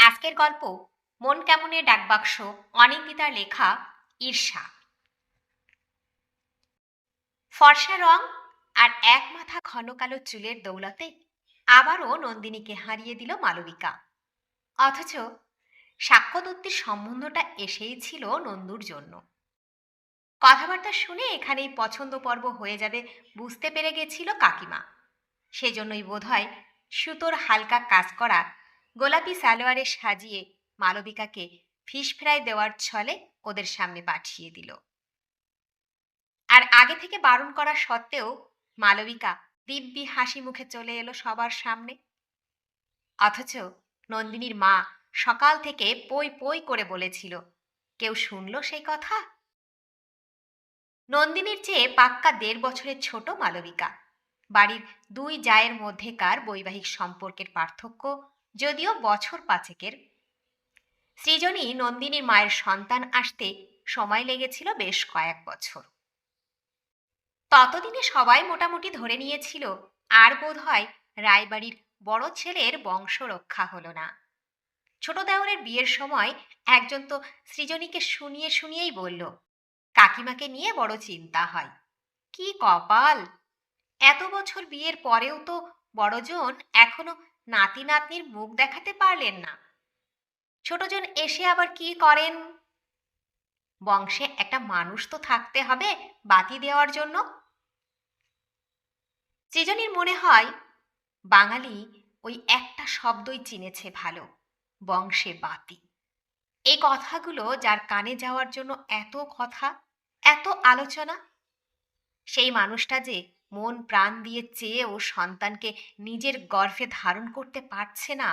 আজকের গল্প মন কেমনের ডাকবাক্স, অনিন্দিতার লেখা। ঈর্ষা। ফর্সা রং আর এক মাথা ঘন কালো চুলের দৌলতে আবারও নন্দিনীকে হারিয়ে দিল মালবিকা। অথচ সাক্ষ্যদত্তির সম্বন্ধটা এসেই ছিল নন্দুর জন্য। কথাবার্তা শুনে এখানেই পছন্দ পর্ব হয়ে যাবে বুঝতে পেরে গেছিল কাকিমা। সেজন্যই বোধহয় সুতোর হালকা কাজ করা গোলাপি সালোয়ারে সাজিয়ে মালবিকাকে ফিশ ফ্রাই দেওয়ার ছলে ওদের সামনে পাঠিয়ে দিল। আর আগে থেকে বারণ করা সত্ত্বেও মালবিকা দিব্যি হাসি মুখে চলে এলো সবার সামনে। অথচ নন্দিনীর মা সকাল থেকে পই পই করে বলেছিল, কেউ শুনল সেই কথা? নন্দিনীর চেয়ে পাক্কা ১.৫ বছরের ছোট মালবিকা। বাড়ির দুই জায়ের মধ্যেকার বৈবাহিক সম্পর্কের পার্থক্য যদিও বছর ৫-এর। সৃজনী নন্দিনীর মায়ের সন্তান আসতে সময় লেগেছিল বেশ কয়েক বছর। ততদিনে সবাই মোটামুটি ধরে নিয়েছিল আর বোধহয় রায়বাড়ির বড় ছেলের বংশ রক্ষা হলো না। ছোট দেওরের বিয়ের সময় একজন তো সৃজনীকে শুনিয়ে শুনিয়েই বলল, কাকিমাকে নিয়ে বড় চিন্তা হয়। কি কপাল! এত বছর বিয়ের পরেও তো বড়জন এখনো নাতি নাতনির মুখ দেখাতে পারলেন না। ছোটজন এসে আবার কি করেন? বংশে একটা মানুষ তো থাকতে হবে বাতি দেওয়ার জন্য। সৃজনীর মনে হয় বাঙালি ওই একটা শব্দই চিনেছে ভালো, বংশে বাতি। এই কথাগুলো যার কানে যাওয়ার জন্য এত কথা, এত আলোচনা, সেই মানুষটা যে মন প্রাণ দিয়ে চেয়েও সন্তানকে নিজের গর্ভে ধারণ করতে পারছে না,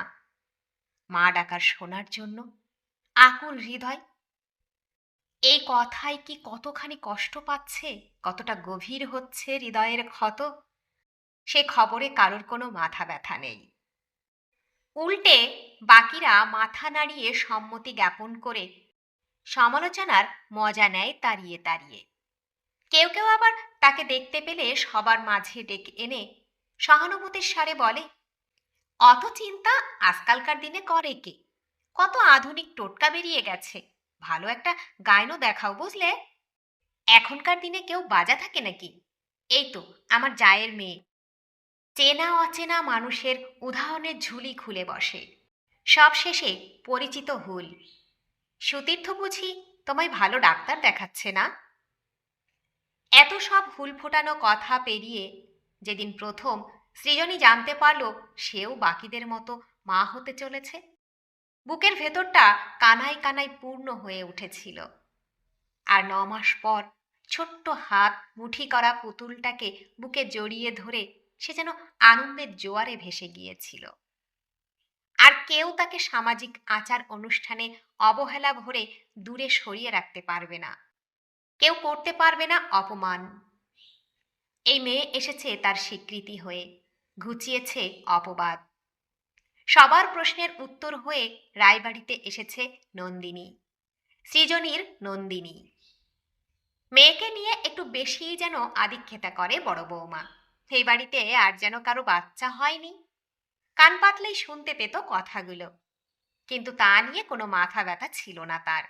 মা ডাকার শোনার জন্য আকুল হৃদয়। এই কথায় কি কতখানি কষ্ট পাচ্ছে, কতটা গভীর হচ্ছে হৃদয়ের ক্ষত, সে খবরে কারোর কোনো মাথা ব্যথা নেই। উল্টে বাকিরা মাথা নাড়িয়ে সম্মতি জ্ঞাপন করে সমালোচনার মজা নেয় তাড়িয়ে তাড়িয়ে। কেউ কেউ আবার তাকে দেখতে পেলে সবার মাঝে ডেকে এনে সহানুভূতির সারে বলে, অত চিন্তা আজকালকার দিনে করে কে? কত আধুনিক টোটকা বেরিয়ে গেছে, ভালো একটা গায়নও দেখাও বুঝলে। এখনকার দিনে কেউ বাজা থাকে নাকি? এই তো আমার জায়ের মেয়ে চেনা অচেনা মানুষের উদাহরণের ঝুলি খুলে বসে। সব শেষে পরিচিত হুল, সুতীর্থ বুঝি তোমায় ভালো ডাক্তার দেখাচ্ছে না? এত সব হুল ফোটানো কথা পেরিয়ে যেদিন প্রথম সৃজনী জানতে পারল সেও বাকিদের মতো মা হতে চলেছে, বুকের ভেতরটা কানায় কানায় পূর্ণ হয়ে উঠেছিল। আর ৯ মাস পর ছোট্ট হাত মুঠি করা পুতুলটাকে বুকে জড়িয়ে ধরে সে যেন আনন্দের জোয়ারে ভেসে গিয়েছিল। আর কেউ তাকে সামাজিক আচার অনুষ্ঠানে অবহেলা ভরে দূরে সরিয়ে রাখতে পারবে না, কেউ করতে পারবে না অপমান। এই মেয়ে এসেছে তার স্বীকৃতি হয়ে, ঘুচিয়েছে অপবাদ। সবার প্রশ্নের উত্তর হয়ে রায়বাড়িতে এসেছে নন্দিনী, সৃজনীর নন্দিনী। মেয়েকে নিয়ে একটু বেশিই যেন আদিক্ষেতা করে বড় বৌমা। এই বাড়িতে আর যেন কারো বাচ্চা হয়নি। কান পাতলেই শুনতে পেত কথাগুলো, কিন্তু তা নিয়ে কোনো মাথা ব্যথা ছিল না তার।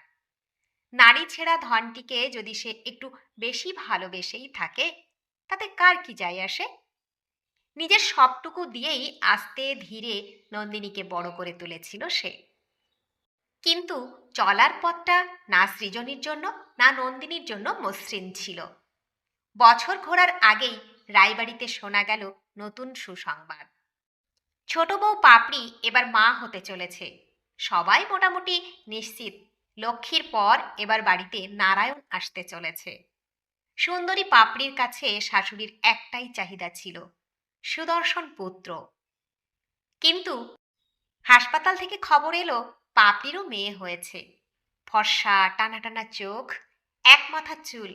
নারী ছেঁড়া ধনটিকে যদি সে একটু বেশি ভালোবেসেই থাকে, তাতে কার কি যায় আসে? নিজের সবটুকু দিয়েই আস্তে ধীরে নন্দিনীকে বড় করে তুলেছিল সে। কিন্তু চলার পথটা না সৃজনীর জন্য না নন্দিনীর জন্য মসৃণ ছিল। বছর ঘোরার আগেই রায়বাড়িতে শোনা গেল নতুন সুসংবাদ। ছোট বউ পাপড়ি এবার মা হতে চলেছে। সবাই মোটামুটি নিশ্চিত লক্ষ্মীর পর এবার বাড়িতে নারায়ণ আসতে চলেছে। সুন্দরী পাপড়ির কাছে শাশুড়ির একটাই চাহিদা ছিল, সুদর্শন পুত্র। কিন্তু হাসপাতাল থেকে খবর এলো পাপড়িরও মেয়ে হয়েছে। ফর্সা টানা টানা চোখ, এক মাথা চুল,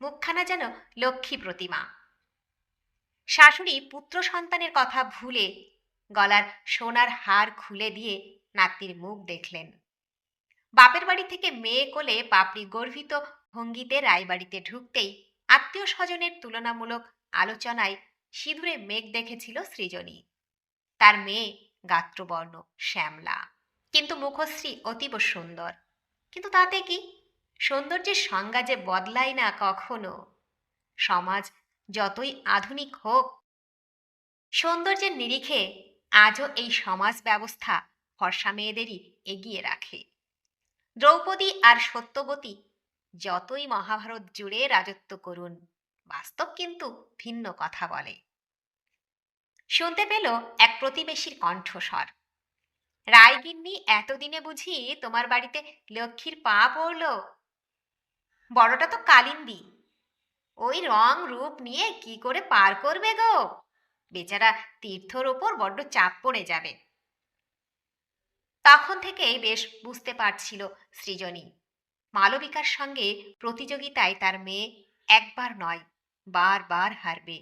মুখখানা যেন লক্ষ্মী প্রতিমা। শাশুড়ি পুত্র সন্তানের কথা ভুলে গলার সোনার হার খুলে দিয়ে নাতির মুখ দেখলেন। বাপের বাড়ি থেকে মেয়ে কোলে পাপড়ি গর্বিত ভঙ্গিতে রায়বাড়িতে ঢুকতেই আত্মীয় স্বজনের তুলনামূলক আলোচনায় সিঁদুরে মেঘ দেখেছিল সৃজনী। তার মেয়ে গাত্রবর্ণ শ্যামলা, কিন্তু মুখশ্রী অতীব সুন্দর, কিন্তু তাতে কি? সৌন্দর্যের সংজ্ঞা যে বদলায় না কখনো। সমাজ যতই আধুনিক হোক, সৌন্দর্যের নিরিখে আজও এই সমাজ ব্যবস্থা ফর্সা মেয়েদেরই এগিয়ে রাখে। দ্রৌপদী আর সত্যবতী যতই মহাভারত জুড়ে রাজত্ব করুন, বাস্তব কিন্তু ভিন্ন কথা বলে। শুনতে পেল এক প্রতিবেশীর কণ্ঠস্বর, রায়গিন্নি, এতদিনে বুঝি তোমার বাড়িতে লক্ষ্মীর পা পড়ল? বড়টা তো কালিন্দী, ওই রং রূপ নিয়ে কি করে পার করবে গো? বেচারা তীর্থর ওপর বড্ড চাপ পড়ে যাবে। তখন থেকেই বেশ বুঝতে পারছিল সৃজনী, মালবিকার সঙ্গে প্রতিযোগিতায় তার মেয়ে একবার নয়, বারবার হারবে।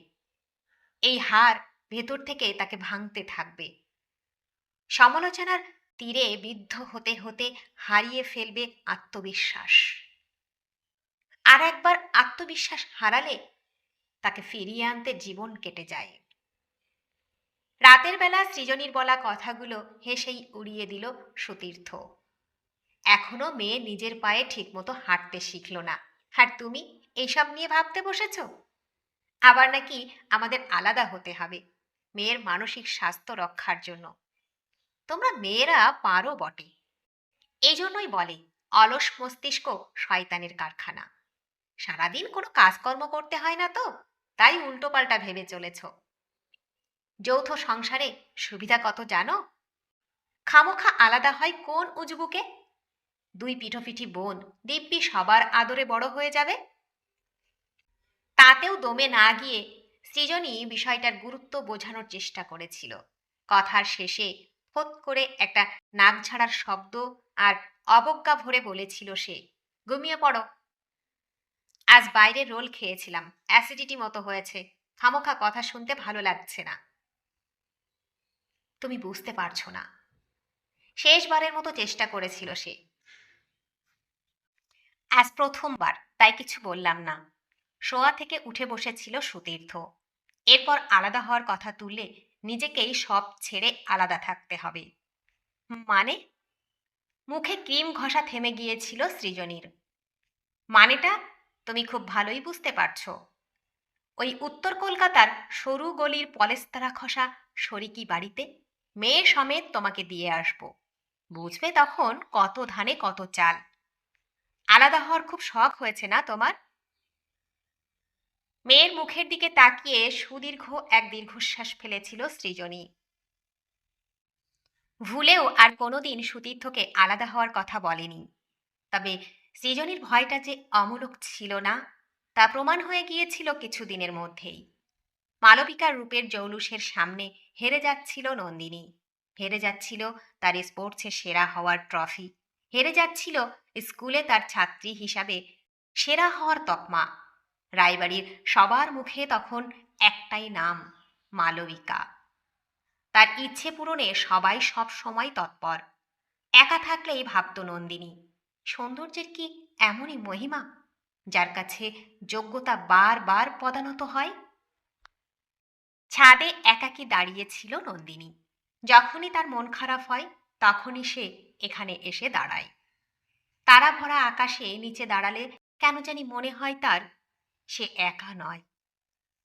এই হার ভেতর থেকে তাকে ভাঙতে থাকবে। সমালোচনার তীরে বিদ্ধ হতে হতে হারিয়ে ফেলবে আত্মবিশ্বাস। আর একবার আত্মবিশ্বাস হারালে তাকে ফিরিয়ে আনতে জীবন কেটে যায়। রাতের বেলা সৃজনীর বলা কথাগুলো হেসেই উড়িয়ে দিল সুতীর্থ। এখনো মেয়ে নিজের পায়ে ঠিকমতো হাঁটতে শিখল না, আর তুমি এইসব নিয়ে ভাবতে বসেছ? আবার নাকি আমাদের আলাদা হতে হবে মেয়ের মানসিক স্বাস্থ্য রক্ষার জন্য। তোমরা মেয়েরা পারো বটে, এই জন্যই বলে অলস মস্তিষ্ক শয়তানের কারখানা। সারাদিন কোনো কাজকর্ম করতে হয় না তো, তাই উল্টোপাল্টা ভেবে চলেছ। যৌথ সংসারে সুবিধা কত জানো? খামোখা আলাদা হয় কোন উজবুকে? দুই পিঠোপিঠি বোন দিব্যি সবার আদরে বড় হয়ে যাবে। তাতেও দমে না গিয়ে সৃজনী বিষয়টার গুরুত্ব বোঝানোর চেষ্টা করেছিল। কথার শেষে ফোত করে একটা নাক ঝাড়ার শব্দ আর অবজ্ঞা ভরে বলেছিল সে, ঘুমিয়ে পড়ো। আজ বাইরে রোল খেয়েছিলাম, অ্যাসিডিটি মতো হয়েছে, খামোখা কথা শুনতে ভালো লাগছে না। তুমি বুঝতে পারছো না। শেষবারের মতো চেষ্টা করেছিল সে। আজ প্রথমবার, তাই কিছু বললাম না। শোয়া থেকে উঠে বসেছিল সুতীর্থ। এরপর আলাদা হওয়ার কথা তুললে নিজেকেই সব ছেড়ে আলাদা থাকতে হবে। মানে? মুখে ক্রিম ঘষা থেমে গিয়েছিল সৃজনীর। মানেটা তুমি খুব ভালোই বুঝতে পারছো। ওই উত্তর কলকাতার সরু গলির পলেস্তারা খসা শরিকি বাড়িতে মেয়ে সমেত তোমাকে দিয়ে আসব। বুঝবে তখন কত ধানে কত চাল। আলাদা হওয়ার খুব শখ হয়েছে না তোমার? মেয়ের মুখের দিকে তাকিয়ে সুদীর্ঘ এক দীর্ঘশ্বাস ফেলেছিল সৃজনী। ভুলেও আর কোনোদিন সুতীর্থকে আলাদা হওয়ার কথা বলেনি। তবে সৃজনীর ভয়টা যে অমূলক ছিল না, তা প্রমাণ হয়ে গিয়েছিল কিছুদিনের মধ্যেই। মালবিকার রূপের জৌলুসের সামনে হেরে যাচ্ছিল নন্দিনী, হেরে যাচ্ছিল তার স্পোর্টসে সেরা হওয়ার ট্রফি, হেরে যাচ্ছিল স্কুলে তার ছাত্রী হিসাবে সেরা হওয়ার তকমা। রায়বাড়ির সবার মুখে তখন একটাই নাম, মালবিকা। তার ইচ্ছে পূরণে সবাই সব সময় তৎপর। একা থাকলেই ভাবত নন্দিনী, সৌন্দর্যের কি এমনই মহিমা, যার কাছে যোগ্যতা বারবার পদানত হয়? ছাদে একাকী দাঁড়িয়েছিল নন্দিনী। যখনই তার মন খারাপ হয় তখনই সে এখানে এসে দাঁড়ায়। তারা ভরা আকাশে নিচে দাঁড়ালে কেন জানি মনে হয় তার সে একা নয়,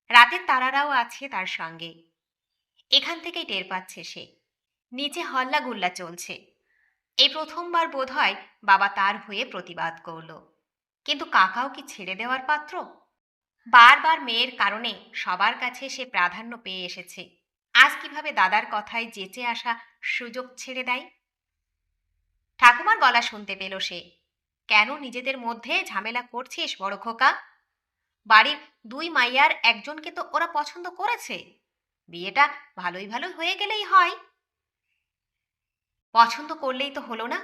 রাতের তারারাও আছে তার সঙ্গে। এখান থেকেই টের পাচ্ছে সে, নিচে হল্লা গুল্লা চলছে। এই প্রথমবার বোধহয় বাবা তার হয়ে প্রতিবাদ করল, কিন্তু কাকাও কি ছেড়ে দেওয়ার পাত্র? বারবার মেয়ের কারণে সবার কাছে সে প্রাধান্য পেয়ে এসেছে, আজ কিভাবে দাদার কথায় যেচে আসা সুযোগ ছেড়ে দেয়? ঠাকুমার গলা শুনতে পেল সে, কেন নিজেদের মধ্যে ঝামেলা করছিস বড় খোকা? বাড়ির দুই মাইয়ার একজনকে তো ওরা পছন্দ করেছে, বিয়েটা ভালোই ভালো হয়ে গেলেই হয়। পছন্দ করলেই তো হলো না?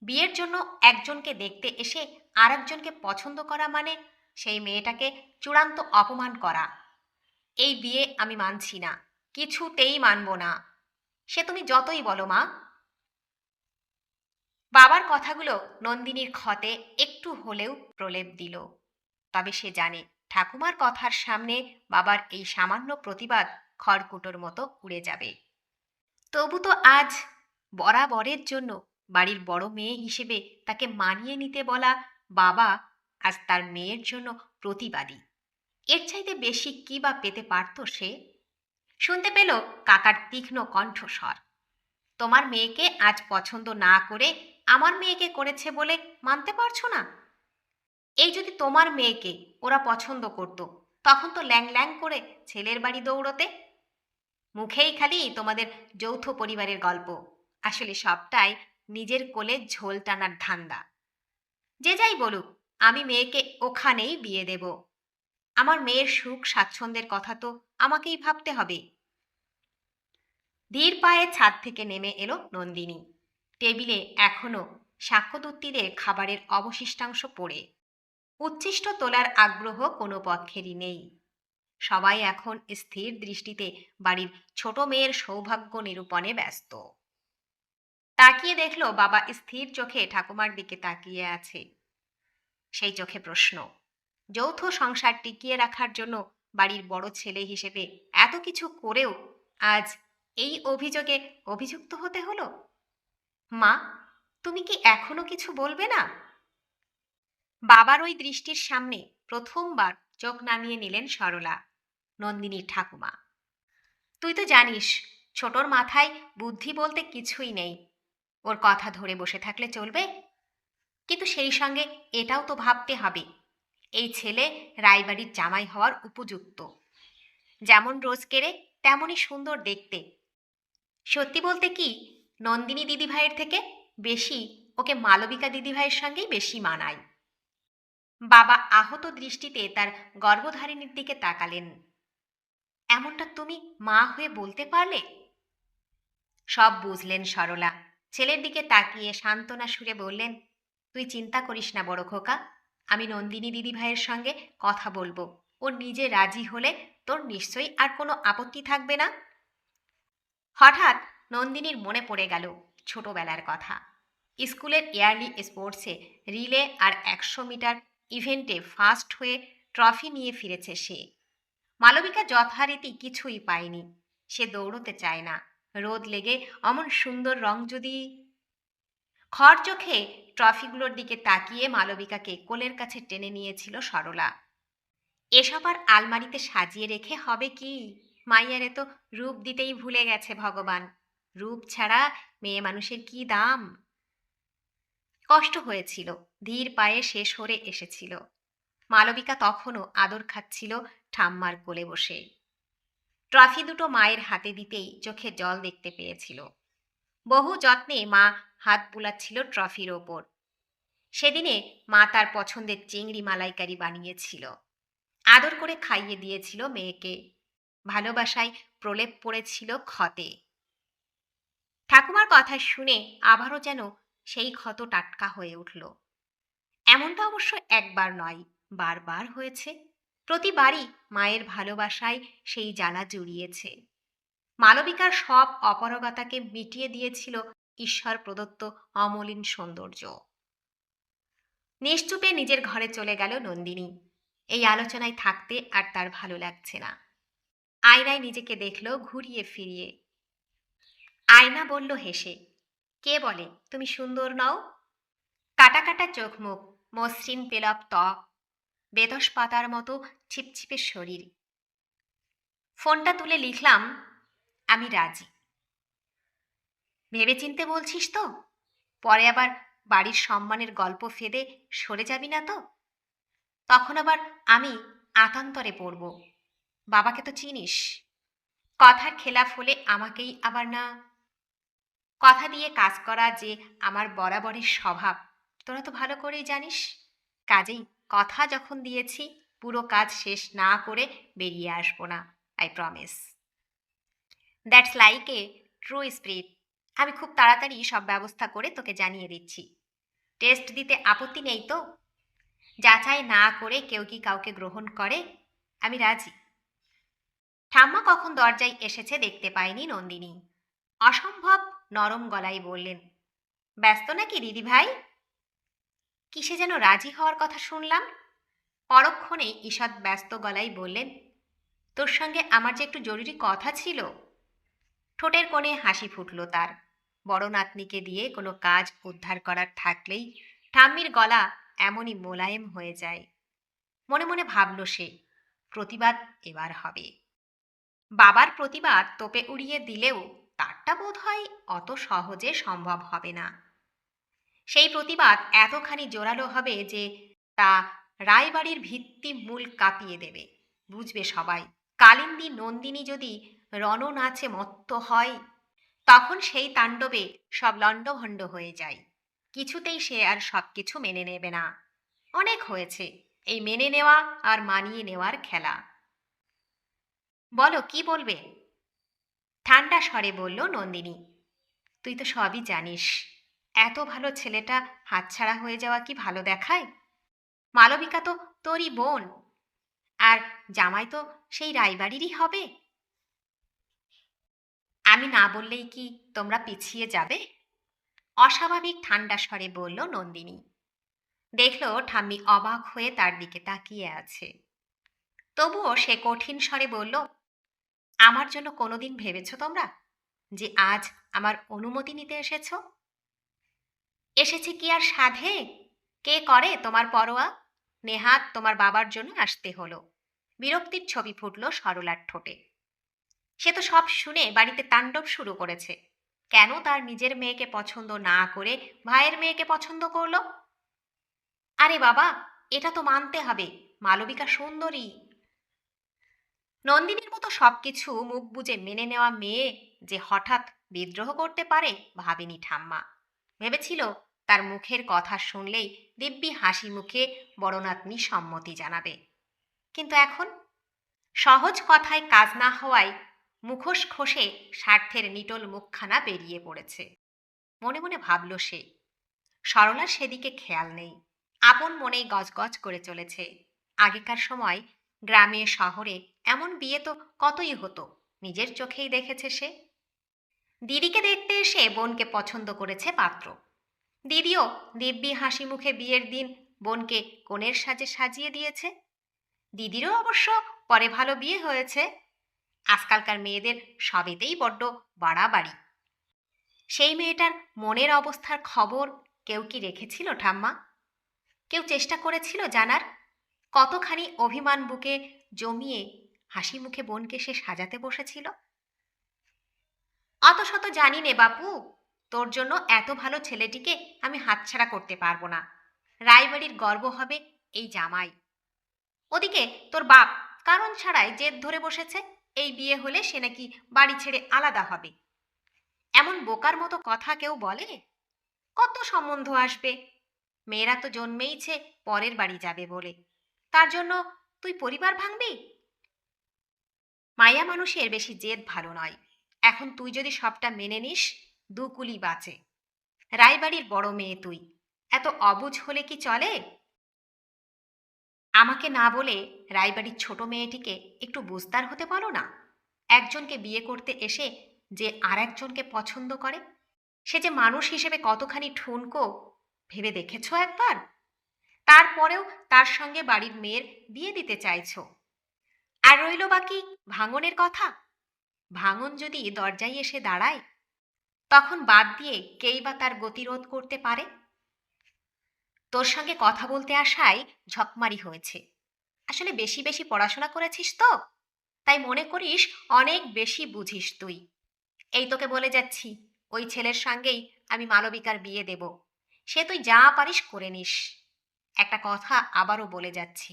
বিয়ের জন্য একজনকে দেখতে এসে আর একজনকে পছন্দ করা মানে সেই মেয়েটাকে চূড়ান্ত অপমান করা। এই বিয়ে আমি মানছি না, কিছুতেই মানব না, সে তুমি যতই বলো মা। বাবার কথাগুলো নন্দিনীর ক্ষতে একটু হলেও প্রলেপ দিল। তবে সে জানে ঠাকুমার কথার সামনে বাবার এই সামান্য প্রতিবাদ খড়কুটোর মতো উড়ে যাবে। তবু তো আজ বরাবরের জন্য বাড়ির বড় মেয়ে হিসেবে তাকে মানিয়ে নিতে বলা বাবা আজ তার মেয়ের জন্য প্রতিবাদী। এর চাইতে বেশি কি বা পেতে পারত সে? শুনতে পেল কাকার তীক্ষ্ণ কণ্ঠস্বর, তোমার মেয়েকে আজ পছন্দ না করে আমার মেয়েকে করেছে বলে মানতে পারছো না? এই যদি তোমার মেয়েকে ওরা পছন্দ করত, তখন তো ল্যাং ল্যাং করে ছেলের বাড়ি দৌড়তে। মুখেই খালি তোমাদের যৌথ পরিবারের গল্প, আসলে সবটাই নিজের কোলে ঝোল টানার ধান্দা। যে যাই বলুক, আমি মেয়েকে ওখানেই বিয়ে দেব। আমার মেয়ের সুখ স্বাচ্ছন্দ্যের কথা তো আমাকেই ভাবতে হবে। ধীর পায়ে ছাদ থেকে নেমে এলো নন্দিনী। টেবিলে এখনো শাক্যদূতীদের খাবারের অবশিষ্টাংশ পড়ে। উচ্ছিষ্ট তোলার আগ্রহ কোনো পক্ষেরই নেই। সবাই এখন স্থির দৃষ্টিতে বাড়ির ছোট মেয়ের সৌভাগ্য নিরূপণে ব্যস্ত। তাকিয়ে দেখল বাবা স্থির চোখে ঠাকুমার দিকে তাকিয়ে আছে। সেই চোখে প্রশ্ন, যৌথ সংসার টিকিয়ে রাখার জন্য বাড়ির বড় ছেলে হিসেবে এত কিছু করেও আজ এই অভিযোগে অভিযুক্ত হতে হলো। মা, তুমি কি এখনো কিছু বলবে না? বাবার ওই দৃষ্টির সামনে প্রথমবার চোখ নামিয়ে নিলেন সরলা, নন্দিনীর ঠাকুমা। তুই তো জানিস ছোটর মাথায় বুদ্ধি বলতে কিছুই নেই, ওর কথা ধরে বসে থাকলে চলবে? কিন্তু সেই সঙ্গে এটাও তো ভাবতে হবে, এই ছেলে রায়বাড়ির জামাই হওয়ার উপযুক্ত। যেমন রোজকেরে তেমনই সুন্দর দেখতে। সত্যি বলতে কি, নন্দিনী দিদিভাইয়ের থেকে বেশি ওকে মালবিকা দিদিভাইয়ের সঙ্গেই বেশি মানায়। বাবা আহত দৃষ্টিতে তার গর্ভধারিণীর দিকে তাকালেন। এমনটা তুমি মা হয়ে বলতে পারলে? সব বুঝলেন সরলা। ছেলের দিকে তাকিয়ে সান্ত্বনা সুরে বললেন, তুই চিন্তা করিস না বড় খোকা, আমি নন্দিনী দিদিভাইয়ের সঙ্গে কথা বলবো। ও নিজে রাজি হলে তোর নিশ্চয়ই আর কোনো আপত্তি থাকবে না। হঠাৎ নন্দিনীর মনে পড়ে গেল ছোটবেলার কথা। স্কুলের ইয়ারলি স্পোর্টসে রিলে আর 100 মিটার ইভেন্টে ফার্স্ট হয়ে ট্রফি নিয়ে ফিরেছে সে। মালবিকা যথারীতি কিছুই পায়নি। সে দৌড়তে চায় না, রোদ লেগে অমন সুন্দর রং যদি। খড় চোখে ট্রফিগুলোর দিকে তাকিয়ে মালবিকাকে কোলের কাছে টেনে নিয়েছিল সরলা। এসব আর আলমারিতে সাজিয়ে রেখে হবে কি? মাইয়ারে তো রূপ দিতেই ভুলে গেছে ভগবান। রূপ ছাড়া মেয়ে মানুষের কি দাম? কষ্ট হয়েছিল, ধীর পায়ে সে সরে এসেছিল। মালবিকা তখনও আদর খাচ্ছিল ঠাম্মার কোলে বসে। ট্রফি দুটো মায়ের হাতে দিতেই চোখে জল দেখতে পেয়েছিল। বহু যত্নে মা হাত বুলাচ্ছিল ট্রফির ওপর। সেদিনে মা তার পছন্দের চিংড়ি মালাইকারি বানিয়েছিল, আদর করে খাইয়ে দিয়েছিল মেয়েকে। ভালোবাসায় প্রলেপ পড়েছিল ক্ষতে। ঠাকুমার কথা শুনে আবারও যেন সেই ক্ষত টাটকা হয়ে উঠল। এমনটা অবশ্য একবার নয়, বারবার হয়েছে। প্রতিবারই মায়ের ভালোবাসায় সেই জ্বালা জুড়িয়েছে। মালবিকার সব অপারগতাকে মিটিয়ে দিয়েছিল ঈশ্বর প্রদত্ত অমলিন সৌন্দর্য। নিশ্চুপে নিজের ঘরে চলে গেল নন্দিনী। এই আলোচনায় থাকতে আর তার ভালো লাগছে না। আয়নায় নিজেকে দেখল ঘুরিয়ে ফিরিয়ে। আয়না বলল হেসে, কে বলে তুমি সুন্দর নও? কাটা কাটা চোখ মুখ, মসৃণ পেলব ত্বক, বেদস পাতার মতো ছিপছিপে শরীর। ফোনটা তুলে লিখলাম, আমি রাজি। ভেবেচিন্তে বলছিস তো? পরে আবার বাড়ির সম্মানের গল্প ফেদে সরে যাবি না তো? তখন আবার আমি আতান্তরে পড়ব। বাবাকে তো চিনিস, কথার খেলাফ হলে আমাকেই আবার না। কথা দিয়ে কাজ করা যে আমার বরাবরের স্বভাব তোরা তো ভালো করেই জানিস। কাজেই কথা যখন দিয়েছি, পুরো কাজ শেষ না করে বেরিয়ে আসবো না, I promise. That's like a true spirit. আমি খুব তাড়াতাড়ি সব ব্যবস্থা করে তোকে জানিয়ে দিচ্ছি। টেস্ট দিতে আপত্তি নেই তো? যাচাই না করে কেউ কি কাউকে গ্রহণ করে? আমি রাজি। ঠাম্মা কখন দরজায় এসেছে দেখতে পায়নি নন্দিনী। অসম্ভব নরম গলায় বললেন, ব্যস্ত নাকি দিদি ভাই? কিসে যেন রাজি হওয়ার কথা শুনলাম। পরক্ষণে ঈষৎ ব্যস্ত গলায় বললেন, তোর সঙ্গে আমার যে একটু জরুরি কথা ছিল। ঠোঁটের কোণে হাসি ফুটল তার। বড় নাতনিকে দিয়ে কোনো কাজ উদ্ধার করার থাকলেই ঠাম্মির গলা এমনই মোলায়েম হয়ে যায়। মনে মনে ভাবল সে, প্রতিবাদ এবার হবে। বাবার প্রতিবাদ তোপে উড়িয়ে দিলেও তারটা বোধ হয় অত সহজে সম্ভব হবে না। সেই প্রতিবাদ এতখানি জোরালো হবে যে তা রায়বাড়ির ভিত্তি মূল কাঁপিয়ে দেবে। বুঝবে সবাই, কালিন্দী নন্দিনী যদি রণনাচে মত্ত হয়, তখন সেই তাণ্ডবে সব লণ্ডভণ্ড হয়ে যায়। কিছুতেই সে আর সবকিছু মেনে নেবে না। অনেক হয়েছে এই মেনে নেওয়া আর মানিয়ে নেওয়ার খেলা। বলো, কি বলবে? ঠান্ডা স্বরে বলল নন্দিনী। তুই তো সবই জানিস। এত ভালো ছেলেটা হাতছাড়া হয়ে যাওয়া কি ভালো দেখায়? মালবিকা তো তোরই বোন, আর জামাই তো সেই রায়বাড়িরই হবে। আমি না বললেই কি তোমরা পিছিয়ে যাবে? অস্বাভাবিক ঠান্ডা স্বরে বলল নন্দিনী। দেখল ঠাম্মি অবাক হয়ে তার দিকে তাকিয়ে আছে। তবুও সে কঠিন স্বরে বলল, আমার জন্য কোনোদিন ভেবেছ তোমরা যে আজ আমার অনুমতি নিতে এসেছো? এসেছে কি আর সাধে? কে করে তোমার পরোয়া? নেহাত তোমার বাবার জন্য আসতে হলো। বিরক্তির ছবি ফুটল সরলার ঠোঁটে। সে তো সব শুনে বাড়িতে তাণ্ডব শুরু করেছে। কেন তার নিজের মেয়েকে পছন্দ না করে ভাইয়ের মেয়েকে পছন্দ করলো? আরে বাবা, এটা তো মানতে হবে, মালবিকা সুন্দরী। নন্দিনীর মতো সবকিছু মুখ বুজে মেনে নেওয়া মেয়ে যে হঠাৎ বিদ্রোহ করতে পারে ভাবেনি ঠাম্মা। ভেবেছিল তার মুখের কথা শুনলেই দিব্যি হাসি মুখে বড় নাতনি সম্মতি জানাবে। কিন্তু এখন সহজ কথায় কাজ না হওয়ায় মুখোশ খসে স্বার্থের নিটল মুখখানা বেরিয়ে পড়েছে। মনে মনে ভাবল সে। সরলার সেদিকে খেয়াল নেই, আপন মনেই গজগজ করে চলেছে। আগেকার সময় গ্রামে শহরে এমন বিয়ে তো কতই হতো, নিজের চোখেই দেখেছে সে। দিদিকে দেখতে এসে বোনকে পছন্দ করেছে পাত্র। দিদিও দিব্যি হাসি মুখে বিয়ের দিন বোনকে কনের সাজে সাজিয়ে দিয়েছে। দিদিরও অবশ্য পরে ভালো বিয়ে হয়েছে। আজকালকার মেয়েদের সবেতেই বড্ড বাড়াবাড়ি। সেই মেয়েটার মনের অবস্থার খবর কেউ কি রেখেছিল ঠাম্মা? কেউ চেষ্টা করেছিল জানার? কতখানি অভিমান বুকে জমিয়ে হাসি মুখে বোনকে সে সাজাতে বসেছিল। অত শত জানি নে বাপু, তোর জন্য এত ভালো ছেলেটিকে আমি হাতছাড়া করতে পারবো না। রায়বাড়ির গর্ব হবে এই জামাই। ওদিকে তোর বাপ কারণ ছাড়াই জেদ ধরে বসেছে এই বিয়ে হলে সে নাকি বাড়ি ছেড়ে আলাদা হবে। এমন বোকার মতো কথা কেউ বলে? কত সম্বন্ধ আসবে। মেয়েরা তো জন্মেইছে পরের বাড়ি যাবে বলে, তার জন্য তুই পরিবার ভাঙবি? মায়া মানুষের বেশি জেদ ভালো নয়। এখন তুই যদি সবটা মেনে নিস, দুকুলি বাঁচে। রায়বাড়ির বড় মেয়ে তুই, এত অবুঝ হলে কি চলে? আমাকে না বলে রায়বাড়ির ছোট মেয়েটিকে একটু বুঝদার হতে পারো না? একজনকে বিয়ে করতে এসে যে আর একজনকে পছন্দ করে, সে যে মানুষ হিসেবে কতখানি ঠুনকো ভেবে দেখেছ একবার? তারপরেও তার সঙ্গে বাড়ির মেয়ের বিয়ে দিতে চাইছো। আর রইল বাকি ভাঙনের কথা। ভাঙন যদি দরজায় এসে দাঁড়ায়, তখন বাদ দিয়ে কেই বা তার গতিরোধ করতে পারে? তোর সঙ্গে কথা বলতে আসায় ঝকমারি হয়েছে। আসলে বেশি বেশি পড়াশোনা করেছিস তো, তাই মনে করিস অনেক বেশি বুঝিস তুই। এই তোকে বলে যাচ্ছি, ওই ছেলের সঙ্গেই আমি মালবিকার বিয়ে দেব। সে তুই যা পারিস করে নিস। একটা কথা আবারও বলে যাচ্ছি,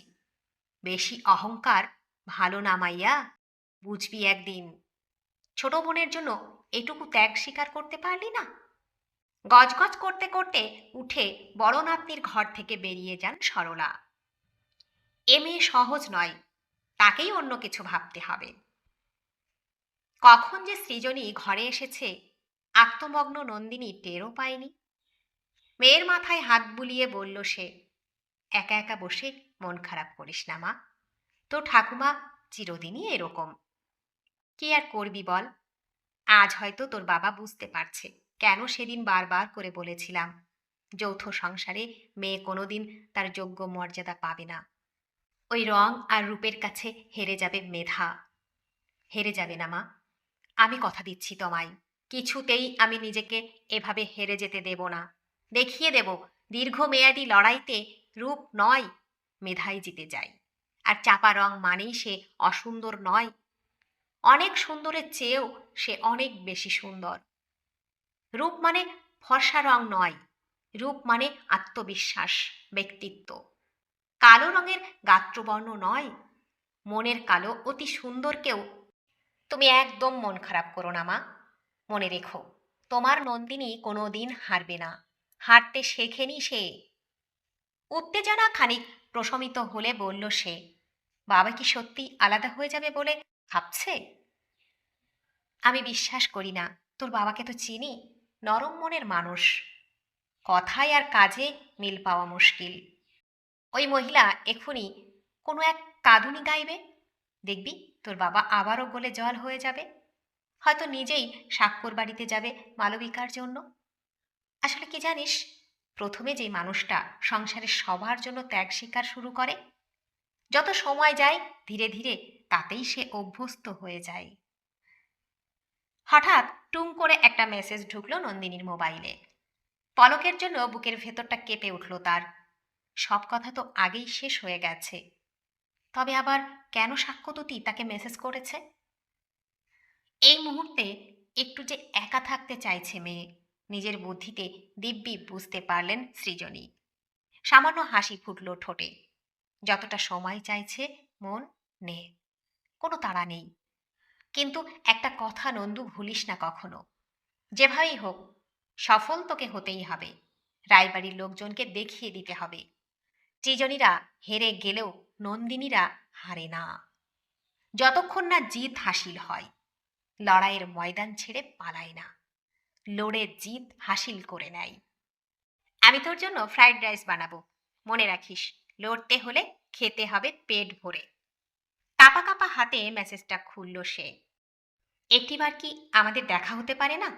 বেশি অহংকার ভালো না মাইয়া, বুঝবি একদিন। ছোট বোনের জন্য এটুকু ত্যাগ স্বীকার করতে পারলি না? গজগজ করতে করতে উঠে বড় নাতনির ঘর থেকে বেরিয়ে যান সরলা। এ মেয়ে সহজ নয়, তাকেই অন্য কিছু ভাবতে হবে। কখন যে সৃজনী ঘরে এসেছে আত্মমগ্ন নন্দিনী টেরও পায়নি। মেয়ের মাথায় হাত বুলিয়ে বলল সে, একা একা বসে মন খারাপ করিস না মা, তো ঠাকুমা চিরদিনই এরকম। কি আর করবি বল? আজ হয়তো তোর বাবা বুঝতে পারছে কেন সেদিন বারবার করে বলেছিলাম যৌথ সংসারে মেয়ে কোনোদিন তার যোগ্য মর্যাদা পাবে না। ওই রং আর রূপের কাছে হেরে যাবে মেধা। হেরে যাবে না মা, আমি কথা দিচ্ছি তোমায়। কিছুতেই আমি নিজেকে এভাবে হেরে যেতে দেব না। দেখিয়ে দেব দীর্ঘমেয়াদী লড়াইতে রূপ নয়, মেধাই জিতে যায়। আর চাপা রং মানেই সে অসুন্দর নয়, অনেক সুন্দরের চেয়েও সে অনেক বেশি সুন্দর। রূপ মানে ফর্সা রং নয়, রূপ মানে আত্মবিশ্বাস, ব্যক্তিত্ব। কালো রঙের গাত্রবর্ণ নয়, মনের কালো অতি সুন্দরকেও। তুমি একদম মন খারাপ করো না মা, মনে রেখো তোমার নন্দিনী কোনোদিন হারবে না, হারতে শেখেনি সে। উত্তেজনা খানিক প্রশমিত হলে বলল সে, বাবা কি সত্যি আলাদা হয়ে যাবে বলে ভাবছে? আমি বিশ্বাস করি না, তোর বাবাকে তো চিনি, নরম মনের মানুষ, কথায় আর কাজে মিল পাওয়া মুশকিল। ওই মহিলা এক্ষুনি কোনো এক কাঁদুনি গাইবে, দেখবি তোর বাবা আবারও গলে জল হয়ে যাবে, হয়তো নিজেই স্বাক্ষর বাড়িতে যাবে মালবিকার জন্য। আসলে কি জানিস, প্রথমে যে মানুষটা সংসারে সবার জন্য ত্যাগ স্বীকার শুরু করে, যত সময় যায় ধীরে ধীরে তাতেই সে অভ্যস্ত হয়ে যায়। হঠাৎ টুং করে একটা মেসেজ ঢুকলো নন্দিনীর মোবাইলে। পলকের জন্য বুকের ভেতরটা কেঁপে উঠল তার। সব কথা তো আগেই শেষ হয়ে গেছে, তবে আবার কেন সাক্ষ্যদূতী তাকে মেসেজ করেছে? এই মুহূর্তে একটু যে একা থাকতে চাইছে মেয়ে, নিজের বুদ্ধিতে দিব্যি বুঝতে পারলেন সৃজনী। সামান্য হাসি ফুটল ঠোঁটে। যতটা সময় চাইছে মন, নে, কোনো তাড়া নেই। কিন্তু একটা কথা নন্দু ভুলিস না কখনো, যেভাবেই হোক সফল তোকে হতেই হবে, রায়বাড়ির লোকজনকে দেখিয়ে দিতে হবে। সৃজনীরা হেরে গেলেও নন্দিনীরা হারে না, যতক্ষণ না জিত হাসিল হয়। লড়াইয়ের ময়দান ছেড়ে পালায় না, লড়ে জিত হাসিল করে নেয়। আমি তোর জন্য ফ্রাইড রাইস বানাবো, মনে রাখিস লড়তে হলে খেতে হবে পেট ভরে। কাপা কাপা হাতে মেসেজটা খুলল সে। একটিবার কি আমাদের দেখা হতে পারে না?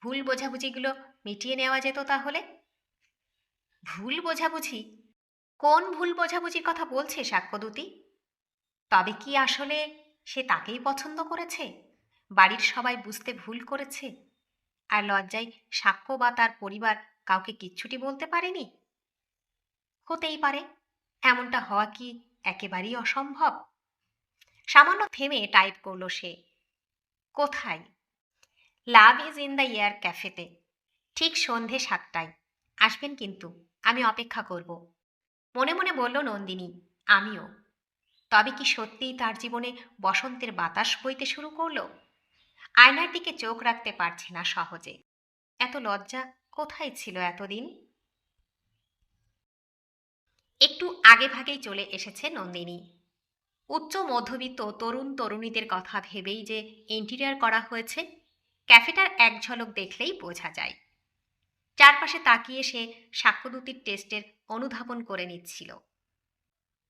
ভুল বোঝাবুঝিগুলো মিটিয়ে নেওয়া যেত তাহলে। ভুল বোঝাবুঝি? কোন ভুল বোঝাবুঝির কথা বলছে সাক্ষ্যদূতী? তবে কি আসলে সে তাকেই পছন্দ করেছে, বাড়ির সবাই বুঝতে ভুল করেছে, আর লজ্জায় সাক্ষ্য বা তার পরিবার কাউকে কিচ্ছুটি বলতে পারেনি? হতেই পারে, এমনটা হওয়া কি একেবারেই অসম্ভব? সামান্য থেমে টাইপ করল সে। কোথায়? Love is in the air ক্যাফেতে, ঠিক সন্ধে 7টায় আসবেন কিন্তু, আমি অপেক্ষা করব। মনে মনে বলল নন্দিনী, আমিও। তবে কি সত্যিই তার জীবনে বসন্তের বাতাস বইতে শুরু করলো? আয়নার দিকে চোখ রাখতে পারছে না সহজে। এত লজ্জা কোথায় ছিল এতদিন? একটু আগে ভাগেই চলে এসেছে নন্দিনী। উচ্চ মধ্যবিত্ত তরুণ তরুণীদের কথা ভেবেই যে ইন্টেরিয়র করা হয়েছে, ক্যাফেটার এক ঝলক দেখলেই বোঝা যায়। চারপাশে তাকিয়ে সে সাক্ষ্যদূতির টেস্টের অনুধাবন করে নিচ্ছিল।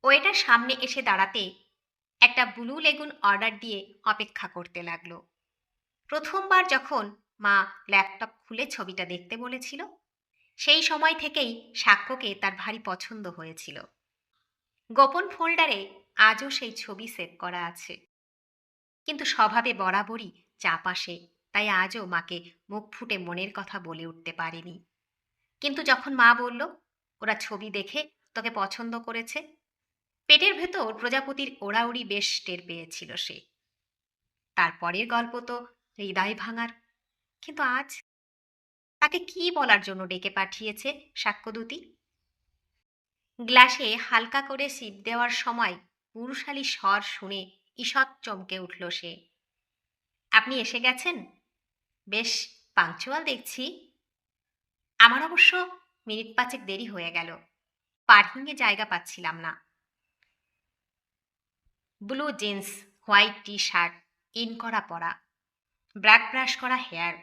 ওয়েটার সামনে এসে দাঁড়াতে একটা ব্লু লেগুন অর্ডার দিয়ে অপেক্ষা করতে লাগলো। প্রথমবার যখন মা ল্যাপটপ খুলে ছবিটা দেখতে বলেছিল, সেই সময় থেকেই সাক্ষ্যকে তার ভারী পছন্দ হয়েছিল। গোপন ফোল্ডারে আজও সেই ছবি সেভ করা আছে। কিন্তু স্বভাবে বরাবরই চাপ আসে, তাই আজও মাকে মুখ ফুটে মনের কথা বলে উঠতে পারেনি। কিন্তু যখন মা বলল ওরা ছবি দেখে তোকে পছন্দ করেছে, পেটের ভেতর প্রজাপতির ওড়াউড়ি বেশ টের পেয়েছিল সে। তারপরের গল্প তো হৃদয় ভাঙার। কিন্তু আজ তাকে কি বলার জন্য ডেকে পাঠিয়েছে সাক্ষ্যদূতী? গ্লাসে হালকা করে সিপ দেওয়ার সময় পুরুষালী স্বর শুনে ঈষৎ চমকে উঠল সে। আপনি এসে গেছেন? বেশ পাংচুয়াল দেখছি। আমার অবশ্য মিনিট 5 দেরি হয়ে গেল, পার্কিংয়ে জায়গা পাচ্ছিলাম না। Blue jeans, white T shirt, in করা পরা, ব্র্যাক ব্রাশ করা হেয়ার,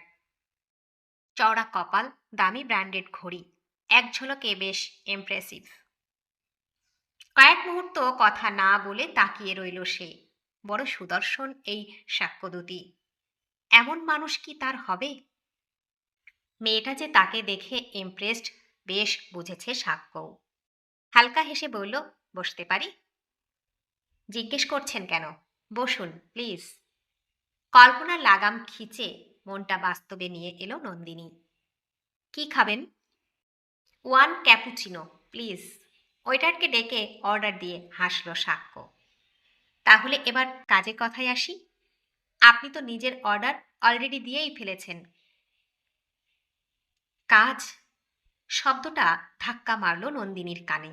চওড়া কপাল, দামি ব্র্যান্ডেড ঘড়ি, এক ঝলকে বেশ ইমপ্রেসিভ। কয়েক মুহূর্ত কথা না বলে তাকিয়ে রইল সে। বড় সুদর্শন এই সাক্ষ্যদূতী, এমন মানুষ কি তার হবে? মেয়েটা যে তাকে দেখে ইমপ্রেসড বেশ বুঝেছে সাক্ষ্যও। হালকা হেসে বলল, বসতে পারি? জিজ্ঞেস করছেন কেন, বসুন প্লিজ। কল্পনার লাগাম খিচে মনটা বাস্তবে নিয়ে এলো নন্দিনী। কি খাবেন? 1 ক্যাপুচিনো প্লিজ। ওয়েটারকে ডেকে অর্ডার দিয়ে হাসল সাক্ষ্য। তাহলে এবার কাজের কথায় আসি। আপনি তো নিজের অর্ডার অলরেডি দিয়েই ফেলেছেন। কাজ শব্দটা ধাক্কা মারল নন্দিনীর কানে।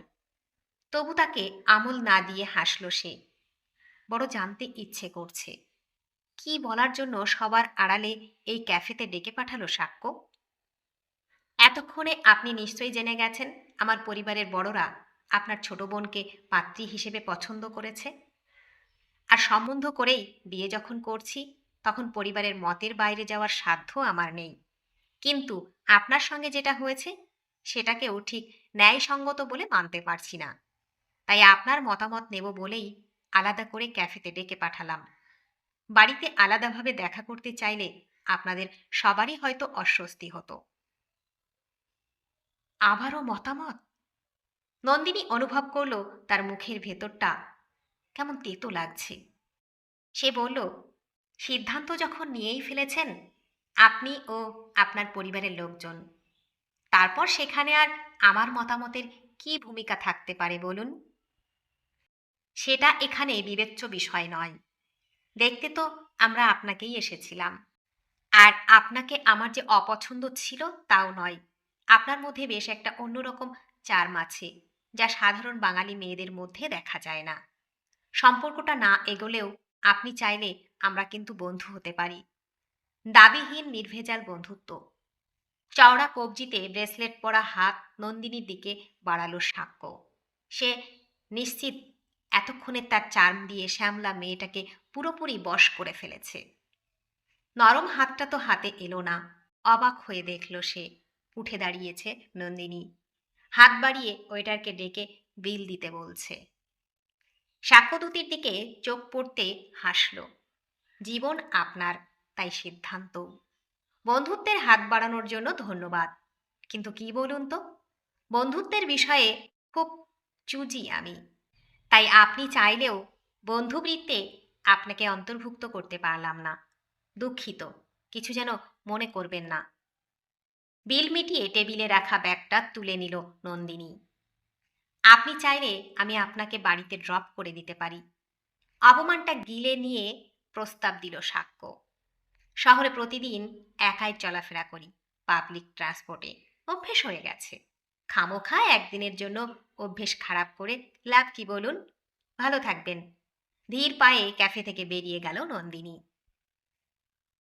তবু তাকে আমল না দিয়ে হাসল সে। বড় জানতে ইচ্ছে করছে কি বলার জন্য সবার আড়ালে এই ক্যাফেতে ডেকে পাঠালো সাক্ষ্য। এতক্ষণে আপনি নিশ্চয়ই জেনে গেছেন আমার পরিবারের বড়রা আপনার ছোট বোনকে পাত্রী হিসেবে পছন্দ করেছে। আর সম্বন্ধ করেই বিয়ে যখন করছি তখন পরিবারের মতের বাইরে যাওয়ার সাধ্য আমার নেই। কিন্তু আপনার সঙ্গে যেটা হয়েছে সেটাকেও ঠিক ন্যায়সঙ্গত বলে মানতে পারছি না। তাই আপনার মতামত নেব বলেই আলাদা করে ক্যাফেতে ডেকে পাঠালাম। বাড়িতে আলাদাভাবে দেখা করতে চাইলে আপনাদের সবারই হয়তো অস্বস্তি হতো। আবারও মতামত? নন্দিনী অনুভব করল তার মুখের ভেতরটা কেমন তেতো লাগছে। সে বলল, সিদ্ধান্ত যখন নিয়েই ফেলেছেন আপনি ও আপনার পরিবারের লোকজন, তারপর সেখানে আর আমার মতামতের কি ভূমিকা থাকতে পারে বলুন? সেটা এখানে বিবেচ্য বিষয় নয়। দেখতে তো আমরা আপনাকেই এসেছিলাম। আর আপনাকে আমার যে অপছন্দ ছিল তাও নয়। আপনার মধ্যে বেশ একটা অন্যরকম চার্ম আছে, যা সাধারণ বাঙালি মেয়েদের মধ্যে দেখা যায় না। সম্পর্কটা না এগোলেও আপনি চাইলে আমরা কিন্তু বন্ধু হতে পারি। দাবিহীন নির্ভেজাল বন্ধুত্ব। চওড়া কবজিতে ব্রেসলেট পরা হাত নন্দিনীর দিকে বাড়ালো সাক্ষ্য। সে নিশ্চিত এতক্ষণে তার চার্ম দিয়ে শ্যামলা মেয়েটাকে পুরোপুরি বশ করে ফেলেছে। নরম হাতটা তো হাতে এলো না। অবাক হয়ে দেখল সে। উঠে দাঁড়িয়েছে নন্দিনী। হাত বাড়িয়ে ওয়েটারকে ডেকে বিল দিতে বলছে। সাক্ষ্যদূতির দিকে চোখ পড়তে হাসল। জীবন আপনার, তাই সিদ্ধান্ত। বন্ধুত্বের হাত বাড়ানোর জন্য ধন্যবাদ। কিন্তু কি বলুন তো, বন্ধুত্বের বিষয়ে খুব চুজি আমি। তাই আপনি চাইলেও বন্ধুবৃত্তে আপনাকে অন্তর্ভুক্ত করতে পারলাম না। দুঃখিত, কিছু যেন মনে করবেন না। বিল মিটিয়ে টেবিলে রাখা ব্যাগটা তুলে নিল নন্দিনী। আপনি চাইলে আমি আপনাকে বাড়িতে ড্রপ করে দিতে পারি। অপমানটা গিলে নিয়ে প্রস্তাব দিল সাক্ষ্য। শহরে প্রতিদিন একাই চলাফেরা করি, পাবলিক ট্রান্সপোর্টে। অভ্যেস হয়ে গেছে। খামোখা একদিনের জন্য অভ্যেস খারাপ করে লাভ কি বলুন? ভালো থাকবেন। ধীর পায়ে ক্যাফে থেকে বেরিয়ে গেল নন্দিনী।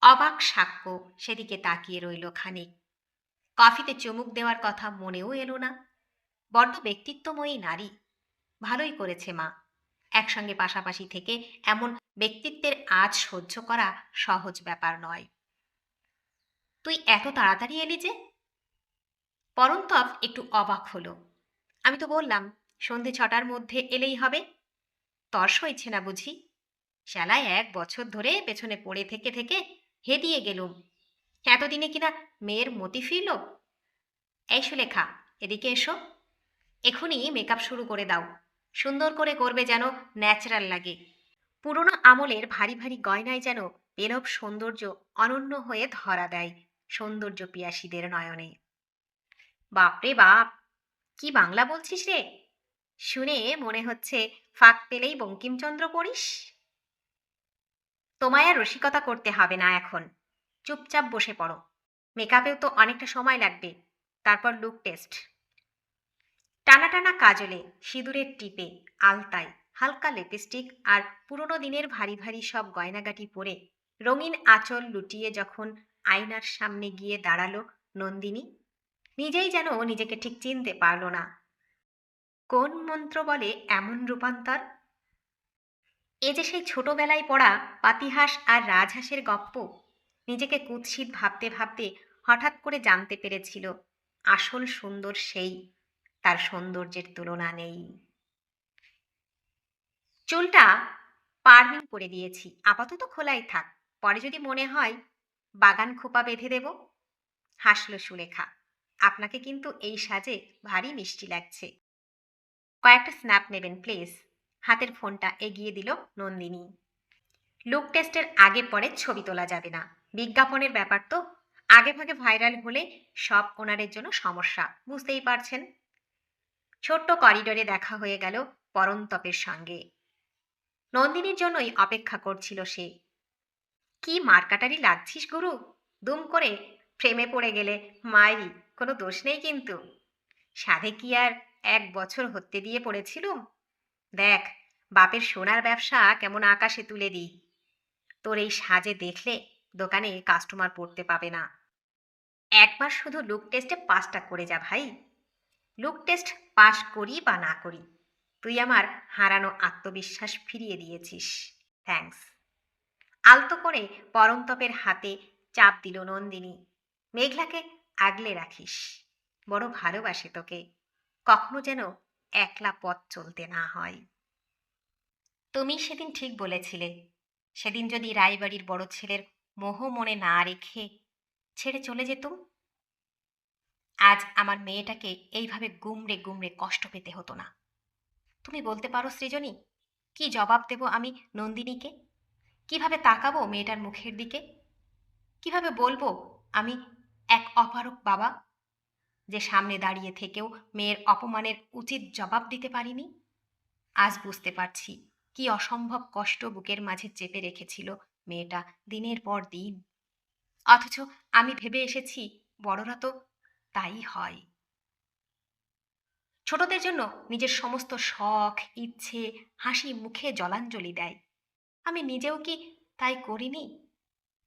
অবাক সাক্ষ্য সেদিকে তাকিয়ে রইল খানিক। কফিতে চুমুক দেওয়ার কথা মনেও এলো না। বড্ড ব্যক্তিত্বময়ী নারী। ভালোই করেছে মা। একসঙ্গে পাশাপাশি থেকে এমন ব্যক্তিত্বের আঁচ সহ্য করা সহজ ব্যাপার নয়। তুই এত তাড়াতাড়ি এলি যে? পরন্তপ একটু অবাক হলো। আমি তো বললাম সন্ধে 6টার মধ্যে এলেই হবে। তর সইছে না বুঝি? শালায় 1 বছর ধরে পেছনে পড়ে থেকে থেকে হেদিয়ে গেলুম। এতদিনে কিনা মেয়ের মতি ফিরল। এই সুলেখা, এদিকে এসো। এখনই মেকআপ শুরু করে দাও। সুন্দর করে করবে যেন ন্যাচারাল লাগে। পুরনো আমলের ভারী ভারী গয়নায় যেন পেলব সৌন্দর্য অনন্য হয়ে ধরা দেয় সৌন্দর্য পিয়াসীদের নয়নে। বাপরে বাপ, কি বাংলা বলছিস রে! শুনে মনে হচ্ছে ফাঁক পেলেই বঙ্কিমচন্দ্র পড়িস। তোমায় আর রসিকতা করতে হবে না এখন। চুপচাপ বসে পড়ো। মেকআপেও তো অনেকটা সময় লাগবে। তারপর লুক টেস্ট। টানা টানা কাজলে, সিঁদুরের টিপে, আলতায়, হালকা লিপস্টিক আর পুরনো দিনের ভারী ভারী সব গয়নাগাটি পরে রঙিন আঁচল লুটিয়ে যখন আয়নার সামনে গিয়ে দাঁড়ালো নন্দিনী, নিজেই যেন নিজেকে ঠিক চিনতে পারল না। কোন মন্ত্র বলে এমন রূপান্তর? এ যে সেই ছোটবেলায় পড়া পাতিহাঁস আর রাজহাঁসের গপ্প। নিজেকে কুৎসিত ভাবতে ভাবতে হঠাৎ করে জানতে পেরেছিল আসল সুন্দর সেই, তার সৌন্দর্যের তুলনা নেই। চুলটা পার্মিং করে দিয়েছি, আপাতত খোলাই থাক। পরে যদি মনে হয় বাগান খোপা বেঁধে দেব। হাসল সুলেখা। আপনাকে কিন্তু এই সাজে ভারী মিষ্টি লাগছে। কয়েকটা স্ন্যাপ নেবেন প্লিজ। হাতের ফোনটা এগিয়ে দিল নন্দিনী। লুক টেস্টের আগে পরে ছবি তোলা যাবে না। বিজ্ঞাপনের ব্যাপার তো, আগে ভাগে ভাইরাল হলে সব ওনারের জন্য সমস্যা, বুঝতেই পারছেন। ছোট্ট করিডোরে দেখা হয়ে গেল পরন্তপের সঙ্গে। নন্দিনীর জন্যই অপেক্ষা করছিল সে। কি মারকাটারি লাগছিস গুরু, দুম করে প্রেমে পড়ে গেলে মায়েরই কোনো দোষ নেই কিন্তু। সাধে কি আর 1 বছর হতে দিয়ে পড়েছিলুম। দেখ, বাপের সোনার ব্যবসা কেমন আকাশে তুলে দিই। তোর এই সাজে দেখলে দোকানে কাস্টমার পড়তে পাবে না। একবার শুধু লুক টেস্টে পাসটা করে যা ভাই। লুক টেস্ট পাস করি বা না করি, তুই আমার হারানো আত্মবিশ্বাস ফিরিয়ে দিয়েছিস। থ্যাঙ্কস। আলতো করে পরন্তপের হাতে চাপ দিল নন্দিনী। মেঘলাকে আগলে রাখিস, বড় ভালোবাসে তোকে, কখনো যেন একলা পথ চলতে না হয়। তুমি সেদিন ঠিক বলেছিলে, সেদিন যদি রায়বাড়ির বড় ছেলের মোহ মনে না রেখে ছেড়ে চলে যেতুম, আজ আমার মেয়েটাকে এইভাবে গুমড়ে গুমড়ে কষ্ট পেতে হতো না। তুমি বলতে পারো সৃজনী, কি জবাব দেব আমি নন্দিনীকে? কিভাবে তাকাবো মেয়েটার মুখের দিকে? কিভাবে বলবো আমি এক অপারক বাবা, যে সামনে দাঁড়িয়ে থেকেও মেয়ের অপমানের উচিত জবাব দিতে পারিনি? আজ বুঝতে পারছি কি অসম্ভব কষ্ট বুকের মাঝে চেপে রেখেছিল মেয়েটা দিনের পর দিন। অথচ আমি ভেবে এসেছি বড়রা তো তাই হয়, ছোটদের জন্য নিজের সমস্ত শখ ইচ্ছে হাসি মুখে জলাঞ্জলি দেয়। আমি নিজেও কি তাই করিনি?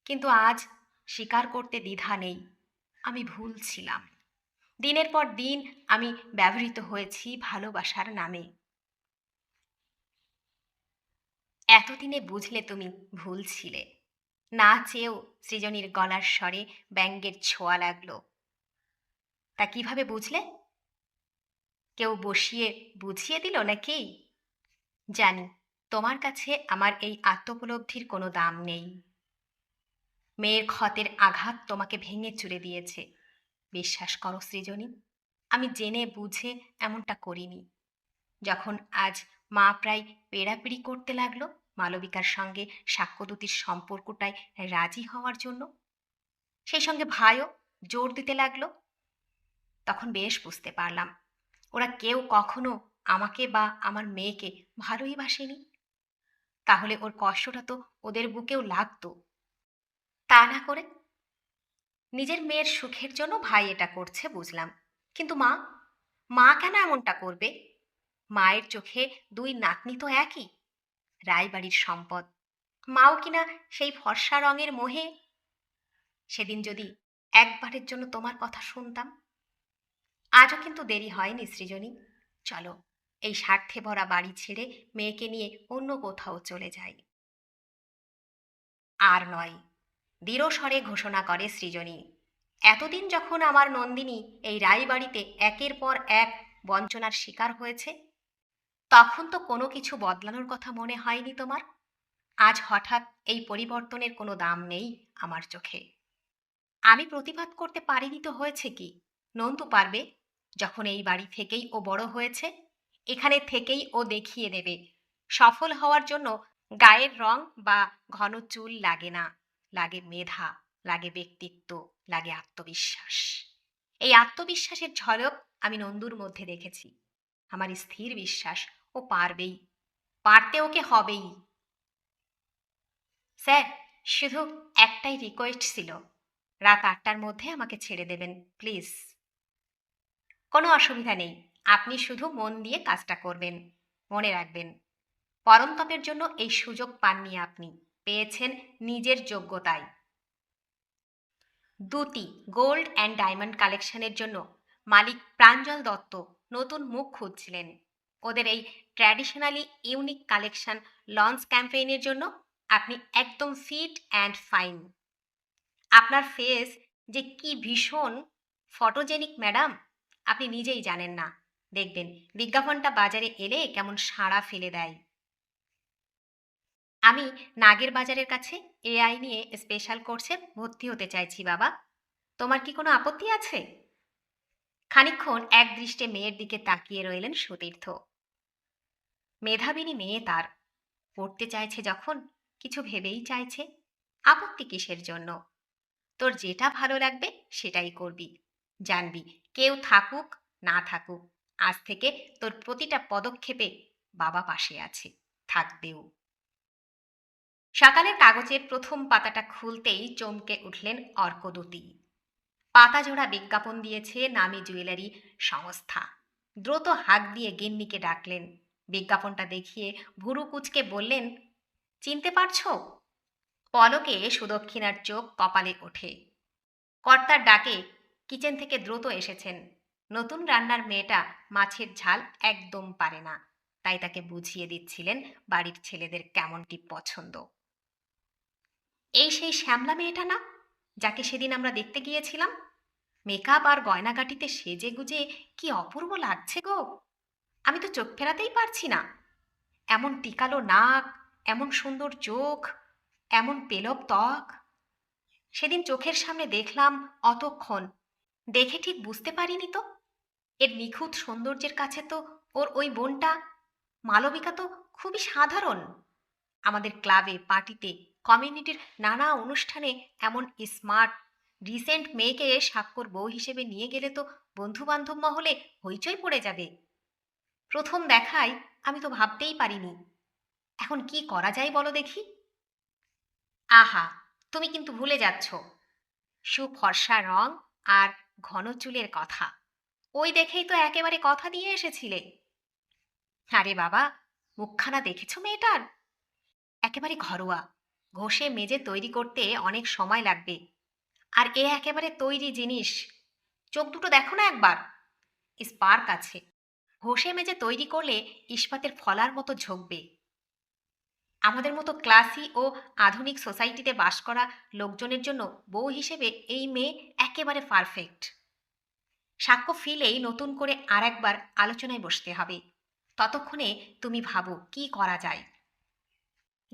কিন্তু আজ স্বীকার করতে দ্বিধা নেই, আমি ভুল ছিলাম। দিনের পর দিন আমি ব্যবহৃত হয়েছি ভালোবাসার নামে। এতদিনে বুঝলে তুমি ভুল ছিলে। না চেয়েও সৃজনীর গলার স্বরে ব্যঙ্গের ছোঁয়া লাগলো। তা কিভাবে বুঝলে? কেউ বসিয়ে বুঝিয়ে দিল নাকি? জানি তোমার কাছে আমার এই আত্মোপলব্ধির কোনো দাম নেই। মেয়ের ক্ষতের আঘাত তোমাকে ভেঙে চুরে দিয়েছে। বিশ্বাস করো সৃজনী, আমি জেনে বুঝে এমনটা করিনি। যখন আজ মা প্রায় পেড়াপিড়ি করতে লাগলো মালবিকার সঙ্গে সাক্ষ্যদূতির সম্পর্কটায় রাজি হওয়ার জন্য, সেই সঙ্গে ভাইও জোর দিতে লাগলো, তখন বেশ বুঝতে পারলাম ওরা কেউ কখনো আমাকে বা আমার মেয়েকে ভালোই বাসেনি। তাহলে ওর কষ্টটা তো ওদের বুকেও লাগতো। তা না করে নিজের মেয়ের সুখের জন্য ভাই এটা করছে বুঝলাম, কিন্তু মা, মা কেন এমনটা করবে? মায়ের চোখে দুই নাতনি তো একই, রায়বাড়ির সম্পদ। মাও কিনা সেই ফর্সা রঙের মোহে। সেদিন যদি একবারের জন্য তোমার কথা শুনতাম। আজও কিন্তু দেরি হয়নি সৃজনী, চলো এই স্বার্থে ভরা বাড়ি ছেড়ে মেয়েকে নিয়ে অন্য কোথাও চলে যাই। আর নয়, দৃঢ় স্বরে ঘোষণা করে সৃজনী। এতদিন যখন আমার নন্দিনী এই রায়বাড়িতে একের পর এক বঞ্চনার শিকার হয়েছে, তখন তো কোনো কিছু বদলানোর কথা মনে হয়নি তোমার। আজ হঠাৎ এই পরিবর্তনের কোনো দাম নেই আমার চোখে। আমি প্রতিবাদ করতে পারিনি তো হয়েছে কি? নন্দু পারবে, যখন এই বাড়ি থেকেই ও বড় হয়েছে, এখানে থেকেই ও দেখিয়ে দেবে সফল হওয়ার জন্য গায়ের রং বা ঘন চুল লাগে না, লাগে মেধা, লাগে ব্যক্তিত্ব, লাগে আত্মবিশ্বাস। এই আত্মবিশ্বাসের ঝলক আমি নন্দুর মধ্যে দেখেছি। আমার স্থির বিশ্বাস ও পারবেই, পারতে ওকে হবেই। স্যার, শুধু একটাই রিকোয়েস্ট ছিল, রাত 8টার মধ্যে আমাকে ছেড়ে দেবেন প্লিজ। কোনো অসুবিধা নেই, আপনি শুধু মন দিয়ে কাজটা করবেন। মনে রাখবেন, পরন্তপের জন্য এই সুযোগ পাননি আপনি, পেয়েছেন নিজের যোগ্যতায়। দুটি গোল্ড অ্যান্ড ডায়মন্ড কালেকশনের জন্য মালিক প্রাঞ্জল দত্ত নতুন মুখ খুঁজছিলেন। ওদের এই ট্র্যাডিশনালি ইউনিক কালেকশন লঞ্চ ক্যাম্পেইনের জন্য আপনি একদম ফিট অ্যান্ড ফাইন। আপনার ফেস যে কি ভীষণ ফটোজেনিক ম্যাডাম, আপনি নিজেই জানেন না। দেখবেন বিজ্ঞাপনটা বাজারে এলে কেমন সাড়া ফেলে দেয়। আমি নাগের বাজারের কাছে এআই নিয়ে স্পেশাল কোর্সে ভর্তি হতে চাইছি বাবা, তোমার কি কোনো আপত্তি আছে? খানিকক্ষণ একদৃষ্টে মেয়ের দিকে তাকিয়ে রইলেন সতীর্থ। মেধাবিনী মেয়ে তার, পড়তে চাইছে যখন কিছু ভেবেই চাইছে, আপত্তি কিসের জন্য? তোর যেটা ভালো লাগবে সেটাই করবি। জানবি, কেউ থাকুক না থাকুক, আজ থেকে তোর প্রতিটা পদক্ষেপে বাবা পাশে আছে, থাকবেও। সকালের কাগজের প্রথম পাতাটা খুলতেই চমকে উঠলেন অর্কদূতী। পাতাজোড়া বিজ্ঞাপন দিয়েছে নামী জুয়েলারি সংস্থা। দ্রুত হাঁক দিয়ে গিন্নিকে ডাকলেন। বিজ্ঞাপনটা দেখিয়ে ভুরু কুচকে বললেন, চিনতে পারছো? পলকে সুদক্ষিণার চোখ কপালে ওঠে। কর্তার ডাকে কিচেন থেকে দ্রুত এসেছেন। নতুন রান্নার মেয়েটা মাছের ঝাল একদম পারে না, তাই তাকে বুঝিয়ে দিচ্ছিলেন বাড়ির ছেলেদের কেমনটি পছন্দ। এই সেই শ্যামলা মেয়েটা না, যাকে সেদিন আমরা দেখতে গিয়েছিলাম? মেকআপ আর গয়নাগাটিতে সেজে গুজে কি অপূর্ব লাগছে গো! আমি তো চোখ ফেরাতেই পারছি না। এমন টিকালো নাক, এমন সুন্দর চোখ, এমন পেলব ত্বক। সেদিন চোখের সামনে দেখলাম অতক্ষণ, দেখে ঠিক বুঝতে পারিনি তো। এর নিখুঁত সৌন্দর্যের কাছে তো ওর ওই বোনটা মালবিকা তো খুবই সাধারণ। আমাদের ক্লাবে, পার্টিতে, কমিউনিটির নানা অনুষ্ঠানে এমন স্মার্ট রিসেন্ট মেয়েকে স্বাক্ষর বউ হিসেবে নিয়ে গেলে তো বন্ধু বান্ধব মহলে হইচই পড়ে যাবে। প্রথম দেখায় আমি তো ভাবতেই পারিনি। এখন কি করা যায় বলো দেখি? আহা, তুমি কিন্তু ভুলে যাচ্ছ সুফর্সা রং আর ঘন চুলের কথা। ওই দেখেই তো একেবারে কথা দিয়ে এসেছিলে। আরে বাবা, মুখখানা দেখেছো মেয়েটার? একেবারে ঘরোয়া, ঘষে মেজে তৈরি করতে অনেক সময় লাগবে। আর এ একেবারে তৈরি জিনিস। চোখ দুটো দেখো না একবার, স্পার্ক আছে। ঘষে মেজে তৈরি করলে ইস্পাতের ফলার মতো ঝোঁকবে। আমাদের মতো ক্লাসি ও আধুনিক সোসাইটিতে বাস করা লোকজনের জন্য বউ হিসেবে এই মেয়ে একেবারে পারফেক্ট। সাক্ষ্য ফিলেই নতুন করে আর একবার আলোচনায় বসতে হবে। ততক্ষণে তুমি ভাবো কি করা যায়।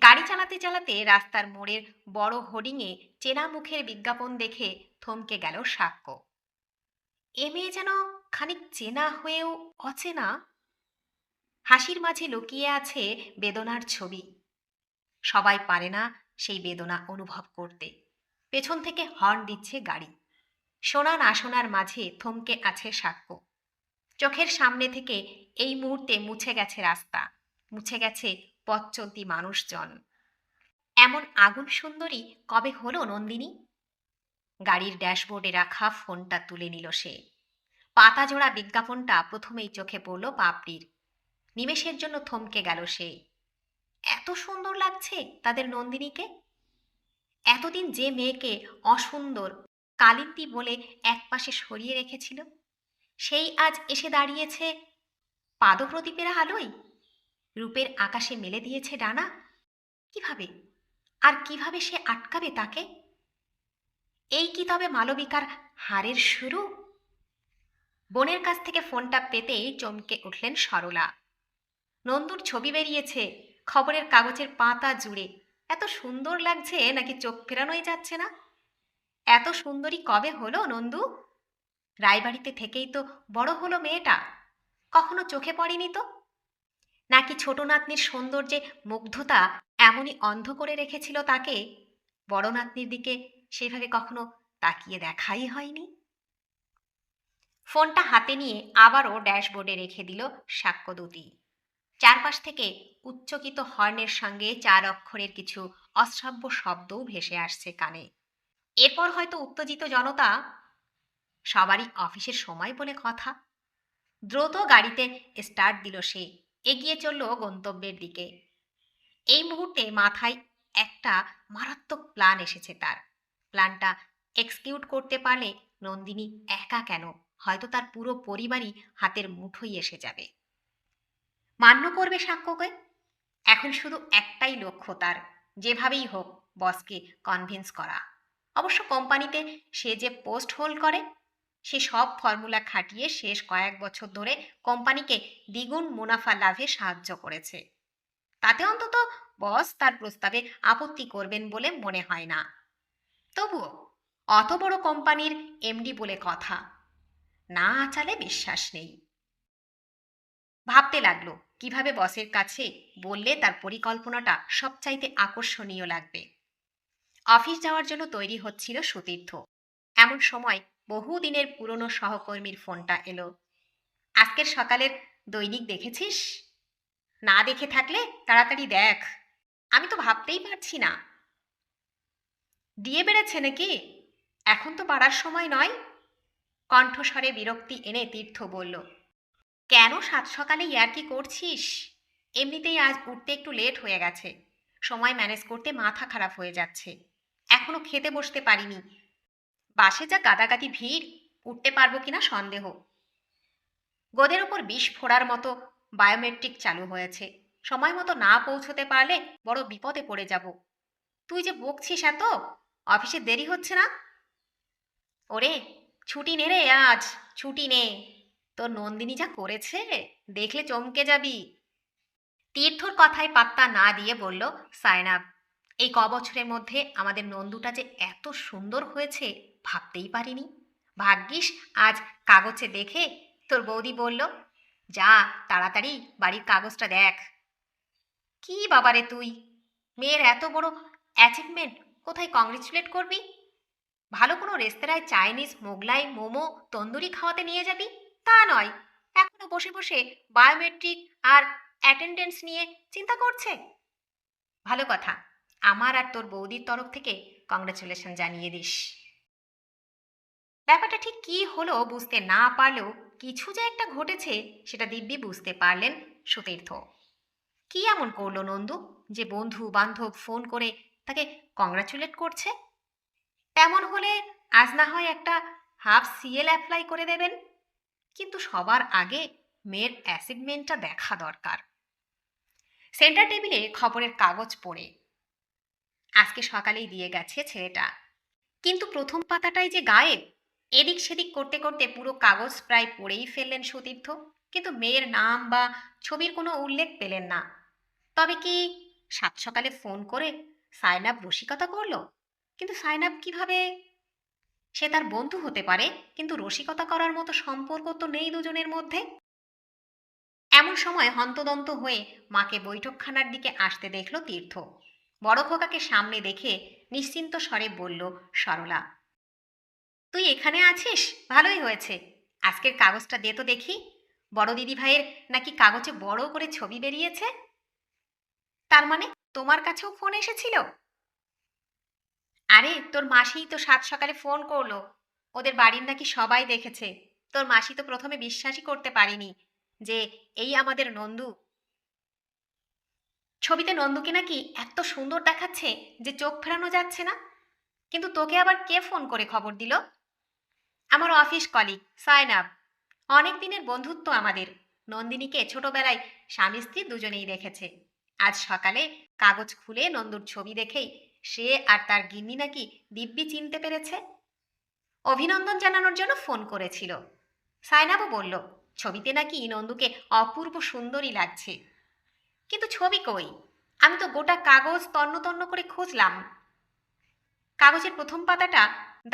গাড়ি চালাতে চালাতে রাস্তার মোড়ের বড় হোর্ডিংয়ে চেনা মুখের বিজ্ঞাপন দেখে থমকে গেল সাক্ষ্য। এ মেয়ে যেন খানিক চেনা হয়েও অচেনা। হাসির মাঝে লুকিয়ে আছে বেদনার ছবি। সবাই পারে না সেই বেদনা অনুভব করতে। পেছন থেকে হর্ন দিচ্ছে গাড়ি। শোনা না শোনার মাঝে থমকে আছে সাক্ষ্য। চোখের সামনে থেকে এই মুহূর্তে মুছে গেছে রাস্তা, মুছে গেছে পথ চলতি মানুষজন। এমন আগুন সুন্দরী কবে হলো নন্দিনী? গাড়ির ড্যাশবোর্ডে রাখা ফোনটা তুলে নিল সে। পাতাজোড়া বিজ্ঞাপনটা প্রথমেই চোখে পড়ল পাপড়ির। নিমেষের জন্য থমকে গেল সে। এত সুন্দর লাগছে তাদের নন্দিনীকে। এতদিন যে মেয়েকে অসুন্দর, কালিন্দী বলে একপাশে সরিয়ে রেখেছিল, সেই আজ এসে দাঁড়িয়েছে পাদপ্রদীপের আলোয়। রূপের আকাশে মেলে দিয়েছে ডানা। কিভাবে, আর কিভাবে সে আটকাবে তাকে? এই কি তবে মালবিকার হারের শুরু? বোনের কাছ থেকে ফোনটা পেতেই চমকে উঠলেন সরলা। নন্দুর ছবি বেরিয়েছে খবরের কাগজের পাতা জুড়ে। এত সুন্দর লাগছে নাকি চোখ ফেরানোই যাচ্ছে না। এত সুন্দরী কবে হলো নন্দু? রায়বাড়িতে থেকেই তো বড় হলো মেয়েটা, কখনো চোখে পড়েনি তো। নাকি ছোট নাতনির সৌন্দর্যে মুগ্ধতা এমনই অন্ধ করে রেখেছিল তাকে, বড় নাতনির দিকে সেভাবে কখনো তাকিয়ে দেখাই হয়নি। ফোনটা হাতে নিয়ে আবারও ড্যাশবোর্ডে রেখে দিল সাক্ষ্যদূতী। চারপাশ থেকে উচ্চকিত হর্নের সঙ্গে 4 অক্ষরের কিছু অশ্রাব্য শব্দও ভেসে আসছে কানে। এরপর হয়তো উত্তেজিত জনতা। সবারই অফিসের সময় বলে কথা। দ্রুত গাড়িতে স্টার্ট দিল সে। এগিয়ে চলল গন্তব্যের দিকে। এই মুহূর্তে মাথায় একটা মারাত্মক প্ল্যান এসেছে তার। প্ল্যানটা এক্সিকিউট করতে পারলে নন্দিনী একা কেন, হয়তো তার পুরো পরিবারই হাতের মুঠোয় এসে যাবে। মান্য করবে সাক্ষ্যকে। এখন শুধু একটাই লক্ষ্য তার, যেভাবেই হোক বসকে কনভিন্স করা। অবশ্য কোম্পানিতে সে যে পোস্ট হোল্ড করে, সে সব ফর্মুলা খাটিয়ে শেষ কয়েক বছর ধরে কোম্পানিকে দ্বিগুণ মুনাফা লাভে সাহায্য করেছে। তাতে অন্তত বস তার প্রস্তাবে আপত্তি করবেন বলে মনে হয় না। তবুও অত বড় কোম্পানির এমডি বলে কথা, না আচালে বিশ্বাস নেই। ভাবতে লাগলো কিভাবে বসের কাছে বললে তার পরিকল্পনাটা সবচাইতে আকর্ষণীয় লাগবে। অফিস যাওয়ার জন্য তৈরি হচ্ছিল সুতীর্থ। এমন সময় বহুদিনের পুরনো সহকর্মীর ফোনটা এলো। আজকের সকালের দৈনিক দেখেছিস? না দেখে থাকলে তাড়াতাড়ি দেখ। আমি তো ভাবতেই পারছি না। দিয়ে বেড়েছে নাকি? এখন তো বাড়ার সময় নয়। কণ্ঠস্বরে বিরক্তি এনে তীর্থ বলল, কেন সাত সকালে ইয়ার্কি করছিস? এমনিতেই আজ উঠতে একটু লেট হয়ে গেছে। সময় ম্যানেজ করতে মাথা খারাপ হয়ে যাচ্ছে। এখনো খেতে বসতে পারিনি। বাসে যা গাদাগাদি ভিড়, উঠতে পারবো কিনা সন্দেহ। গোদের ওপর বিষ ফোড়ার মতো বায়োমেট্রিক চালু হয়েছে। সময় মতো না পৌঁছতে পারলে বড় বিপদে পড়ে যাব। তুই যে বকছিস এত, অফিসে দেরি হচ্ছে না? ওরে, ছুটি নে রে আজ, ছুটি নে। তোর নন্দিনী যা করেছে, দেখলে চমকে যাবি। তীর্থর কথায় পাত্তা না দিয়ে বলল সায়নাব, এই বছরের মধ্যে আমাদের নন্দুটা যে এত সুন্দর হয়েছে ভাবতেই পারিনি। ভাগ্যিস আজ কাগজে দেখে তোর বৌদি বলল, যা তাড়াতাড়ি বাড়ির কাগজটা দেখ। কি বাবারে তুই, মেয়ের এত বড় অ্যাচিভমেন্ট কোথায় কংগ্রেচুলেট করবি? ভালো কোনো রেস্তোরাঁয় চাইনিজ, মোগলাই, মোমো, তন্দুরি খাওয়াতে নিয়ে যাবি? তা নয়, এখনো বসে বসে বায়োমেট্রিক আর অ্যাটেন্ডেন্স নিয়ে চিন্তা করছে। ভালো কথা, আমার আর তোর বৌদির তরফ থেকে কংগ্রেচুলেশন জানিয়ে দিস। ব্যাপারটা ঠিক কি হলো বুঝতে না পারলেও কিছু যে একটা ঘটেছে সেটা দিব্যি বুঝতে পারলেন সুতীর্থ। কি এমন করলো নন্দু যে বন্ধু বান্ধব ফোন করে তাকে কংগ্রাচুলেট করছে? তেমন হলে আজ না হয় একটা হাফ সিএল অ্যাপ্লাই করে দেবেন। কিন্তু সবার আগে মেয়ের অ্যাসাইনমেন্টটা দেখা দরকার। সেন্টার টেবিলে খবরের কাগজ পড়ে আজকে সকালেই দিয়ে গেছে ছেলেটা, কিন্তু প্রথম পাতাটাই যে গায়েব। এদিক সেদিক করতে করতে পুরো কাগজ প্রায় পড়েই ফেললেন সতীর্থ, কিন্তু মেয়ের নাম বা ছবির কোনো উল্লেখ পেলেন না। তবে কি সাত সকালে ফোন করে সায়নাব রসিকতা করলো? কিন্তু সায়নাব কিভাবে? সে তার বন্ধু হতে পারে, কিন্তু রসিকতা করার মতো সম্পর্ক তো নেই দুজনের মধ্যে। এমন সময় হন্তদন্ত হয়ে মাকে বৈঠকখানার দিকে আসতে দেখল তীর্থ। বড় খোকাকে সামনে দেখে নিশ্চিন্ত স্বরে বলল সরলা, তুই এখানে আছিস? ভালোই হয়েছে। আজকের কাগজটা দে তো দেখি। বড় দিদি ভাইয়ের নাকি কাগজে বড় করে ছবি বেরিয়েছে। তার মানে তোমার কাছেও ফোন এসেছিল? আরে তোর মাসিই তো সাত সকালে ফোন করলো। ওদের বাড়ির নাকি সবাই দেখেছে। তোর মাসি তো প্রথমে বিশ্বাসই করতে পারিনি যে এই আমাদের নন্দু। ছবিতে নন্দুকে নাকি এত সুন্দর দেখাচ্ছে যে চোখ ফেরানো যাচ্ছে না। কিন্তু তোকে আবার কে ফোন করে খবর দিল? আমার অফিস কলিগ সায়নাব। অনেক দিনের বন্ধুত্ব আমাদের। নন্দিনীকে ছোটবেলায় স্বামী স্ত্রী দুজনেই দেখেছে। আজ সকালে কাগজ খুলে নন্দুর ছবি দেখেই সে আর তার গিন্নি নাকি দিব্যি চিনতে পেরেছে। অভিনন্দন জানানোর জন্য ফোন করেছিল। সায়নাবও বলল ছবিতে নাকি নন্দুকে অপূর্ব সুন্দরী লাগছে। কিন্তু ছবি কই? আমি তো গোটা কাগজ তন্ন তন্ন করে খুঁজলাম। কাগজের প্রথম পাতাটা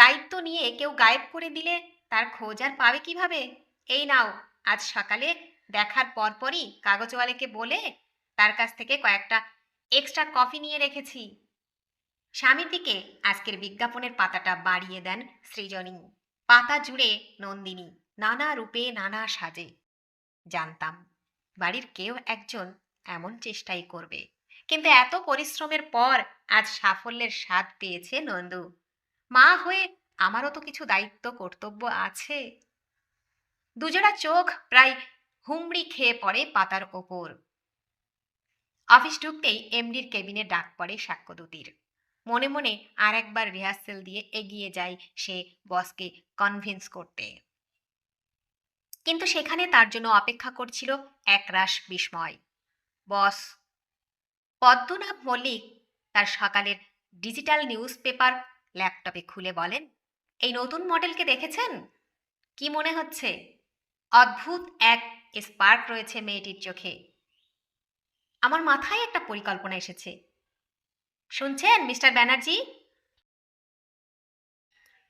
দায়িত্ব নিয়ে কেউ গায়েব করে দিলে তার খোঁজ আর পাবে কিভাবে? এই নাও, আজ সকালে দেখার পরপরই কাগজওয়ালাকে বলে তার কাছ থেকে কয়েকটা এক্সট্রা কফি নিয়ে রেখেছি। স্বামীর দিকে আজকের বিজ্ঞাপনের পাতাটা বাড়িয়ে দেন সৃজনী। পাতা জুড়ে নন্দিনী, নানা রূপে নানা সাজে। জানতাম বাড়ির কেউ একজন এমন চেষ্টাই করবে, কিন্তু এত পরিশ্রমের পর আজ সাফল্যের স্বাদ পেয়েছে নন্দু। মা হয়ে আমারও তো কিছু দায়িত্ব কর্তব্য আছে। দুজোড়া চোখ প্রায় হুমড়ি খেয়ে পড়ে পাতার ওপর। অফিস ঢুকতেই এমডির কেবিনে ডাক পড়ে সাক্ষ্যদূতির। মনে মনে আর একবার রিহার্সেল দিয়ে এগিয়ে যায় সে বসকে কনভিন্স করতে। কিন্তু সেখানে তার জন্য অপেক্ষা করছিল একরাশ বিস্ময়। বস পদ্মনাভ মল্লিক তার সকালের ডিজিটাল নিউজ পেপার ল্যাপটপে খুলে বলেন, এই নতুন মডেলকে দেখেছেন? কি মনে হচ্ছে? অদ্ভুত এক স্পার্ক রয়েছে মেয়েটির চোখে। আমার মাথায় একটা পরিকল্পনা এসেছে। শুনছেন মিস্টার ব্যানার্জি?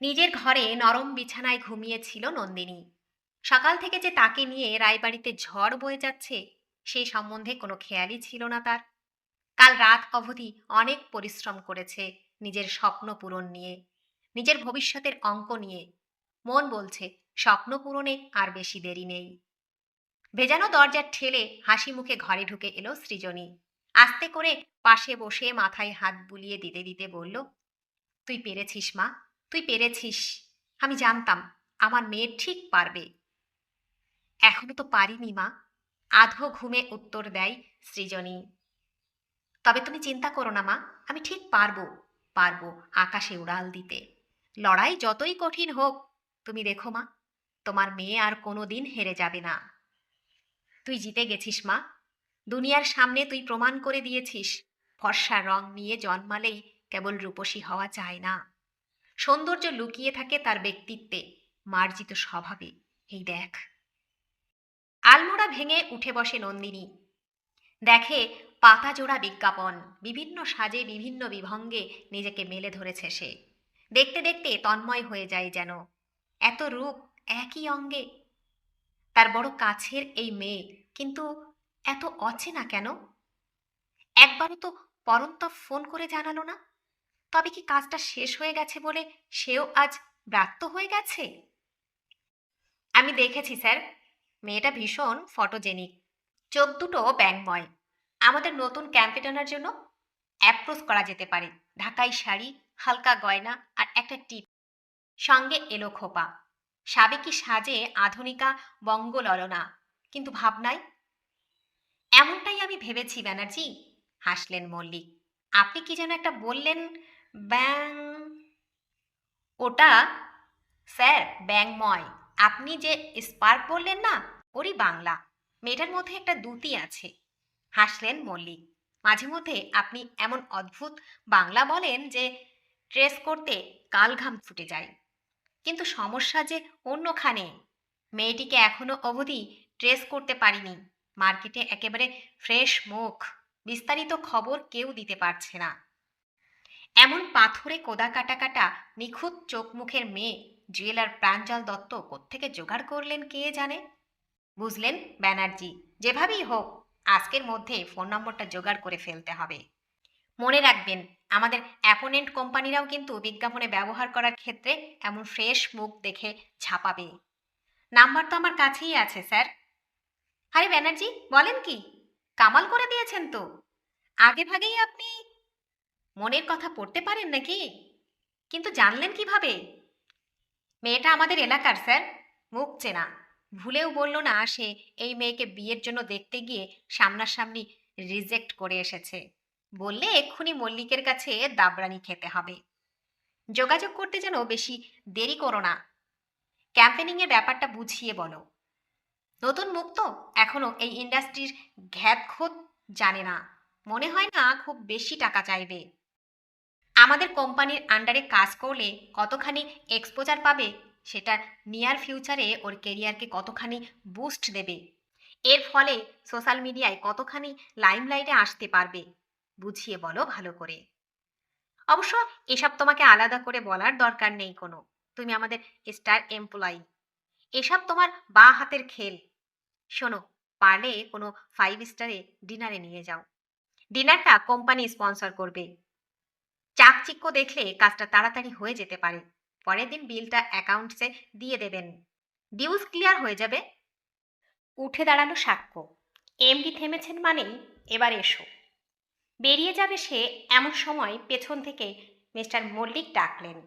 নিজের ঘরে নরম বিছানায় ঘুমিয়েছিল নন্দিনী। সকাল থেকে যে তাকে নিয়ে রায়বাড়িতে ঝড় বয়ে যাচ্ছে সেই সম্বন্ধে কোনো খেয়ালই ছিল না তার। কাল রাত অবধি অনেক পরিশ্রম করেছে নিজের স্বপ্ন পূরণ নিয়ে, নিজের ভবিষ্যতের অঙ্ক নিয়ে। মন বলছে স্বপ্ন পূরণে আর বেশি দেরি নেই। ভেজানো দরজা ঠেলে হাসি মুখে ঘরে ঢুকে এলো সৃজনী। আস্তে করে পাশে বসে মাথায় হাত বুলিয়ে দিতে দিতে বলল, তুই পেরেছিস মা, তুই পেরেছিস। আমি জানতাম আমার মেয়ে ঠিক পারবে। এখনো তো পারিনি মা, আধো ঘুমে উত্তর দেয় সৃজনী। তবে তুমি চিন্তা করো না মা, আমি ঠিক পারবো, পারবো আকাশে উড়াল দিতে। লড়াই যতই কঠিন হোক, তুমি দেখো মা, তোমার মেয়ে আর কোনোদিন হেরে যাবে না। তুই জিতে গেছিস মা, দুনিয়ার সামনে তুই প্রমাণ করে দিয়েছিস ফর্সা রং নিয়ে জন্মালেই কেবল রূপসী হওয়া যায় না। সৌন্দর্য লুকিয়ে থাকে তার ব্যক্তিত্বে, মার্জিত স্বভাবে। এই দেখ। আলমোড়া ভেঙে উঠে বসে নন্দিনী। দেখে পাতা জোড়া বিজ্ঞাপন, বিভিন্ন সাজে বিভিন্ন বিভঙ্গে নিজেকে মেলে ধরেছে সে। দেখতে দেখতে তন্ময় হয়ে যায় যেন। এত রূপ একই অঙ্গে। তার বড় কাছের এই মেয়ে, কিন্তু এত অচেনা কেন? একবারও তো পরন্তপ ফোন করে জানালো না। তবে কি কাজটা শেষ হয়ে গেছে বলে সেও আজ ব্রাত্য হয়ে গেছে? আমি দেখেছি স্যার, মেয়েটা ভীষণ ফটোজেনিক, চোখ দুটো ব্যঙ্গময়। আমাদের নতুন ক্যাম্পেটানার জন্য অ্যাপ্রোচ করা যেতে পারে। ঢাকাই শাড়ি, হালকা গয়না আর একটা টিপ, সঙ্গে এলো খোপা। সাবেকি সাজে আধুনিকা বঙ্গললনা, কিন্তু ভাবনায়। এমনটাই আমি ভেবেছি ব্যানার্জি, হাসলেন মল্লিক। আপনি কি যেন একটা বললেন? ব্যাং? ওটা স্যার ব্যাংময়। আপনি যে স্পার্ক বললেন না, ওরই বাংলা। মেয়েটার মধ্যে একটা দ্যুতি আছে, হাসলেন মল্লিক। মাঝে মধ্যে আপনি এমন অদ্ভুত বাংলা বলেন যে ট্রেস করতে কালঘাম ছুটে যায়। কিন্তু সমস্যা যে অন্যখানে। মেয়েটিকে এখনো অবধি ট্রেস করতে পারিনি। মার্কেটে একেবারে ফ্রেশ মুখ, বিস্তারিত খবর কেউ দিতে পারছে না। এমন পাথরে কোদা কাটা কাটা নিখুঁত চোখ মুখের মেয়ে জুয়েলার প্রাঞ্জল দত্ত কোত্থেকে জোগাড় করলেন কে জানে। বুঝলেন ব্যানার্জি, যেভাবেই হোক আজকের মধ্যে ফোন নম্বরটা জোগাড় করে ফেলতে হবে। মনে রাখবেন, আমাদের অ্যাপোনেন্ট কোম্পানিরাও কিন্তু বিজ্ঞাপনে ব্যবহার করার ক্ষেত্রে এমন ফ্রেশ মুখ দেখে ছাপাবে। নাম্বার তো আমার কাছেই আছে স্যার। আরে ব্যানার্জি, বলেন কি, কামাল করে দিয়েছেন তো। আগে ভাগেই আপনি মনের কথা পড়তে পারেন নাকি? কিন্তু জানলেন কিভাবে? মেয়েটা আমাদের এলাকার স্যার, মুখ চেনা। ভুলেও বলল না সে এই মেয়েকে বিয়ের জন্য দেখতে গিয়ে সামনাসামনি রিজেক্ট করে এসেছে। বললে এক্ষুনি মল্লিকের কাছে দাবরানি খেতে হবে। যোগাযোগ করতে যেন বেশি দেরি করো না। ক্যাম্পেনিংয়ের ব্যাপারটা বুঝিয়ে বলো। নতুন মুখ তো, এখনো এই ইন্ডাস্ট্রির ঘ্যাতখোত জানে না। মনে হয় না খুব বেশি টাকা চাইবে। আমাদের কোম্পানির আন্ডারে কাজ করলে কতখানি এক্সপোজার পাবে, সেটা নিয়ার ফিউচারে ওর কেরিয়ারকে কতখানি বুস্ট দেবে, এর ফলে সোশ্যাল মিডিয়ায় কতখানি লাইমলাইটে আসতে পারবে, বুঝিয়ে বলো ভালো করে। অবশ্য এসব তোমাকে আলাদা করে বলার দরকার নেই কোনো। তুমি আমাদের স্টার এমপ্লয়ি। এসব তোমার বা হাতের খেল। শোনো, পারলে কোনো 5 স্টারে ডিনারে নিয়ে যাও। ডিনারটা কোম্পানি স্পন্সর করবে। চাকচিক্য দেখলে কাজটা তাড়াতাড়ি হয়ে যেতে পারে। পরের দিন বিলটা অ্যাকাউন্টসে দিয়ে দেবেন। ডিউজ ক্লিয়ার হয়ে যাবে। উঠে দাঁড়ালো সাক্ষ্য। এমডি থেমেছেন মানেই এবার এসো। বেরিয়ে যাবে সে, এমন সময় পেছন থেকে মিস্টার মল্লিক ডাকলেন,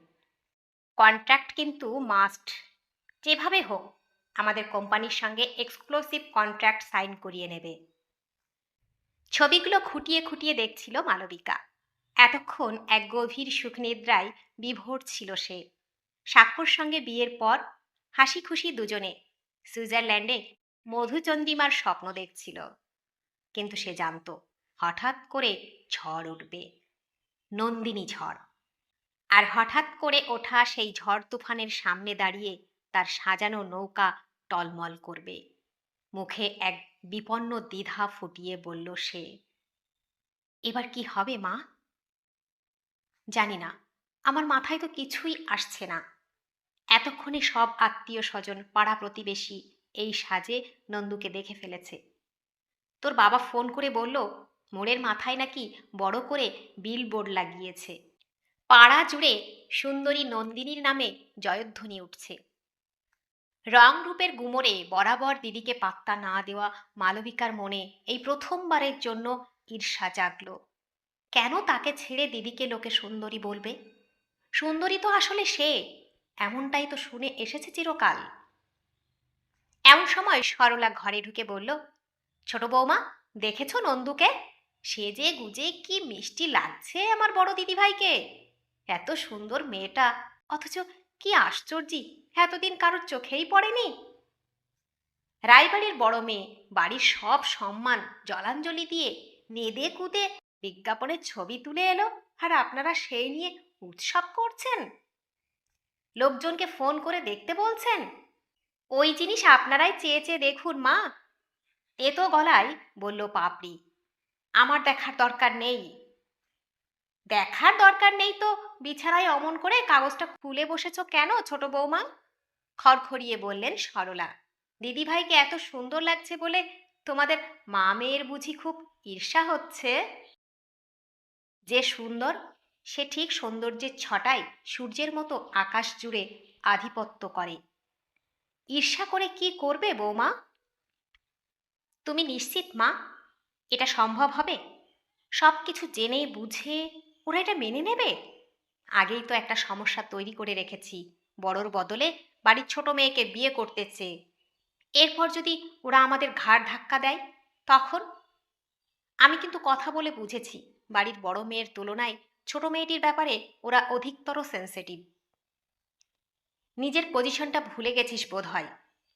কন্ট্রাক্ট কিন্তু মাস্ট। যেভাবে হোক আমাদের কোম্পানির সঙ্গে এক্সক্লুসিভ কন্ট্রাক্ট সাইন করিয়ে নেবে। ছবিগুলো খুঁটিয়ে খুঁটিয়ে দেখছিল মালবিকা। এতক্ষণ এক গভীর সুখনিদ্রায় বিভোর ছিল সে। সাক্ষর সঙ্গে বিয়ের পর হাসি খুশি দুজনে সুইজারল্যান্ডে মধুচন্দ্রিমার স্বপ্ন দেখছিল। কিন্তু সে জানত হঠাৎ করে ঝড় উঠবে, নন্দিনী ঝড়। আর হঠাৎ করে ওঠা সেই ঝড় তুফানের সামনে দাঁড়িয়ে তার সাজানো নৌকা টলমল করবে। মুখে এক বিপন্ন দ্বিধা ফুটিয়ে বলল সে, এবার কি হবে মা? জানি না, আমার মাথায় তো কিছুই আসছে না। এতক্ষণে সব আত্মীয় স্বজন পাড়া প্রতিবেশী এই সাজে নন্দুকে দেখে ফেলেছে। তোর বাবা ফোন করে বলল মোড়ের মাথায় নাকি বড় করে বিল বোর্ড লাগিয়েছে, পাড়া জুড়ে সুন্দরী নন্দিনীর নামে জয়ধ্বনি উঠছে। রং রূপের গুমরে বরাবর দিদিকে পাত্তা না দেওয়া মালবিকার মনে এই প্রথমবারের জন্য ঈর্ষা জাগল। কেন তাকে ছেড়ে দিদিকে লোকে সুন্দরী বলবে? সুন্দরী তো আসলে সে, এমনটাই তো শুনে এসেছে চিরকাল। এমন সময় সরলা ঘরে ঢুকে বলল, ছোট বৌমা, দেখেছো নন্দুকে? সেজে গুজে কি মিষ্টি লাগছে আমার বড় দিদিভাইকে। এত সুন্দর মেয়েটা, অথচ কি আশ্চর্যি এতদিন কারোর চোখেই পড়েনি। রায়বাড়ির বড় মেয়ে বাড়ির সব সম্মান জলাঞ্জলি দিয়ে নেদে কুদে বিজ্ঞাপনের ছবি তুলে এলো, আর আপনারা সেই নিয়ে উৎসব করছেন, লোকজনকে ফোন করে দেখতে বলছেন। ওই জিনিস আপনারাই চেয়ে চেয়ে দেখুন মা, তেতো গলায় বলল পাপড়ি। আমার দেখার দরকার নেই। দেখার দরকার নেই তো বিছানায় অমন করে কাগজটা খুলে বসেছ কেন ছোট বৌমা? খড়খড়িয়ে বললেন সরলা। দিদিভাইকে এত সুন্দর লাগছে বলে তোমাদের মা মেয়ের বুঝি খুব ঈর্ষা হচ্ছে? যে সুন্দর সে ঠিক সৌন্দর্যের ছটায় সূর্যের মতো আকাশ জুড়ে আধিপত্য করে। ঈর্ষা করে কি করবে বৌমা? তুমি নিশ্চিত মা এটা সম্ভব হবে? সব কিছু জেনে বুঝে ওরা এটা মেনে নেবে? আগেই তো একটা সমস্যা তৈরি করে রেখেছি, বড়র বদলে বাড়ির ছোট মেয়েকে বিয়ে করতে চেয়ে। এরপর যদি ওরা আমাদের ঘাড় ধাক্কা দেয় তখন? আমি কিন্তু কথা বলে বুঝেছি, বাড়ির বড় মেয়ের তুলনায় ছোট মেয়েটির ব্যাপারে ওরা অধিকতর সেন্সিটিভ। নিজের পজিশনটা ভুলে গেছিস বোধ হয়।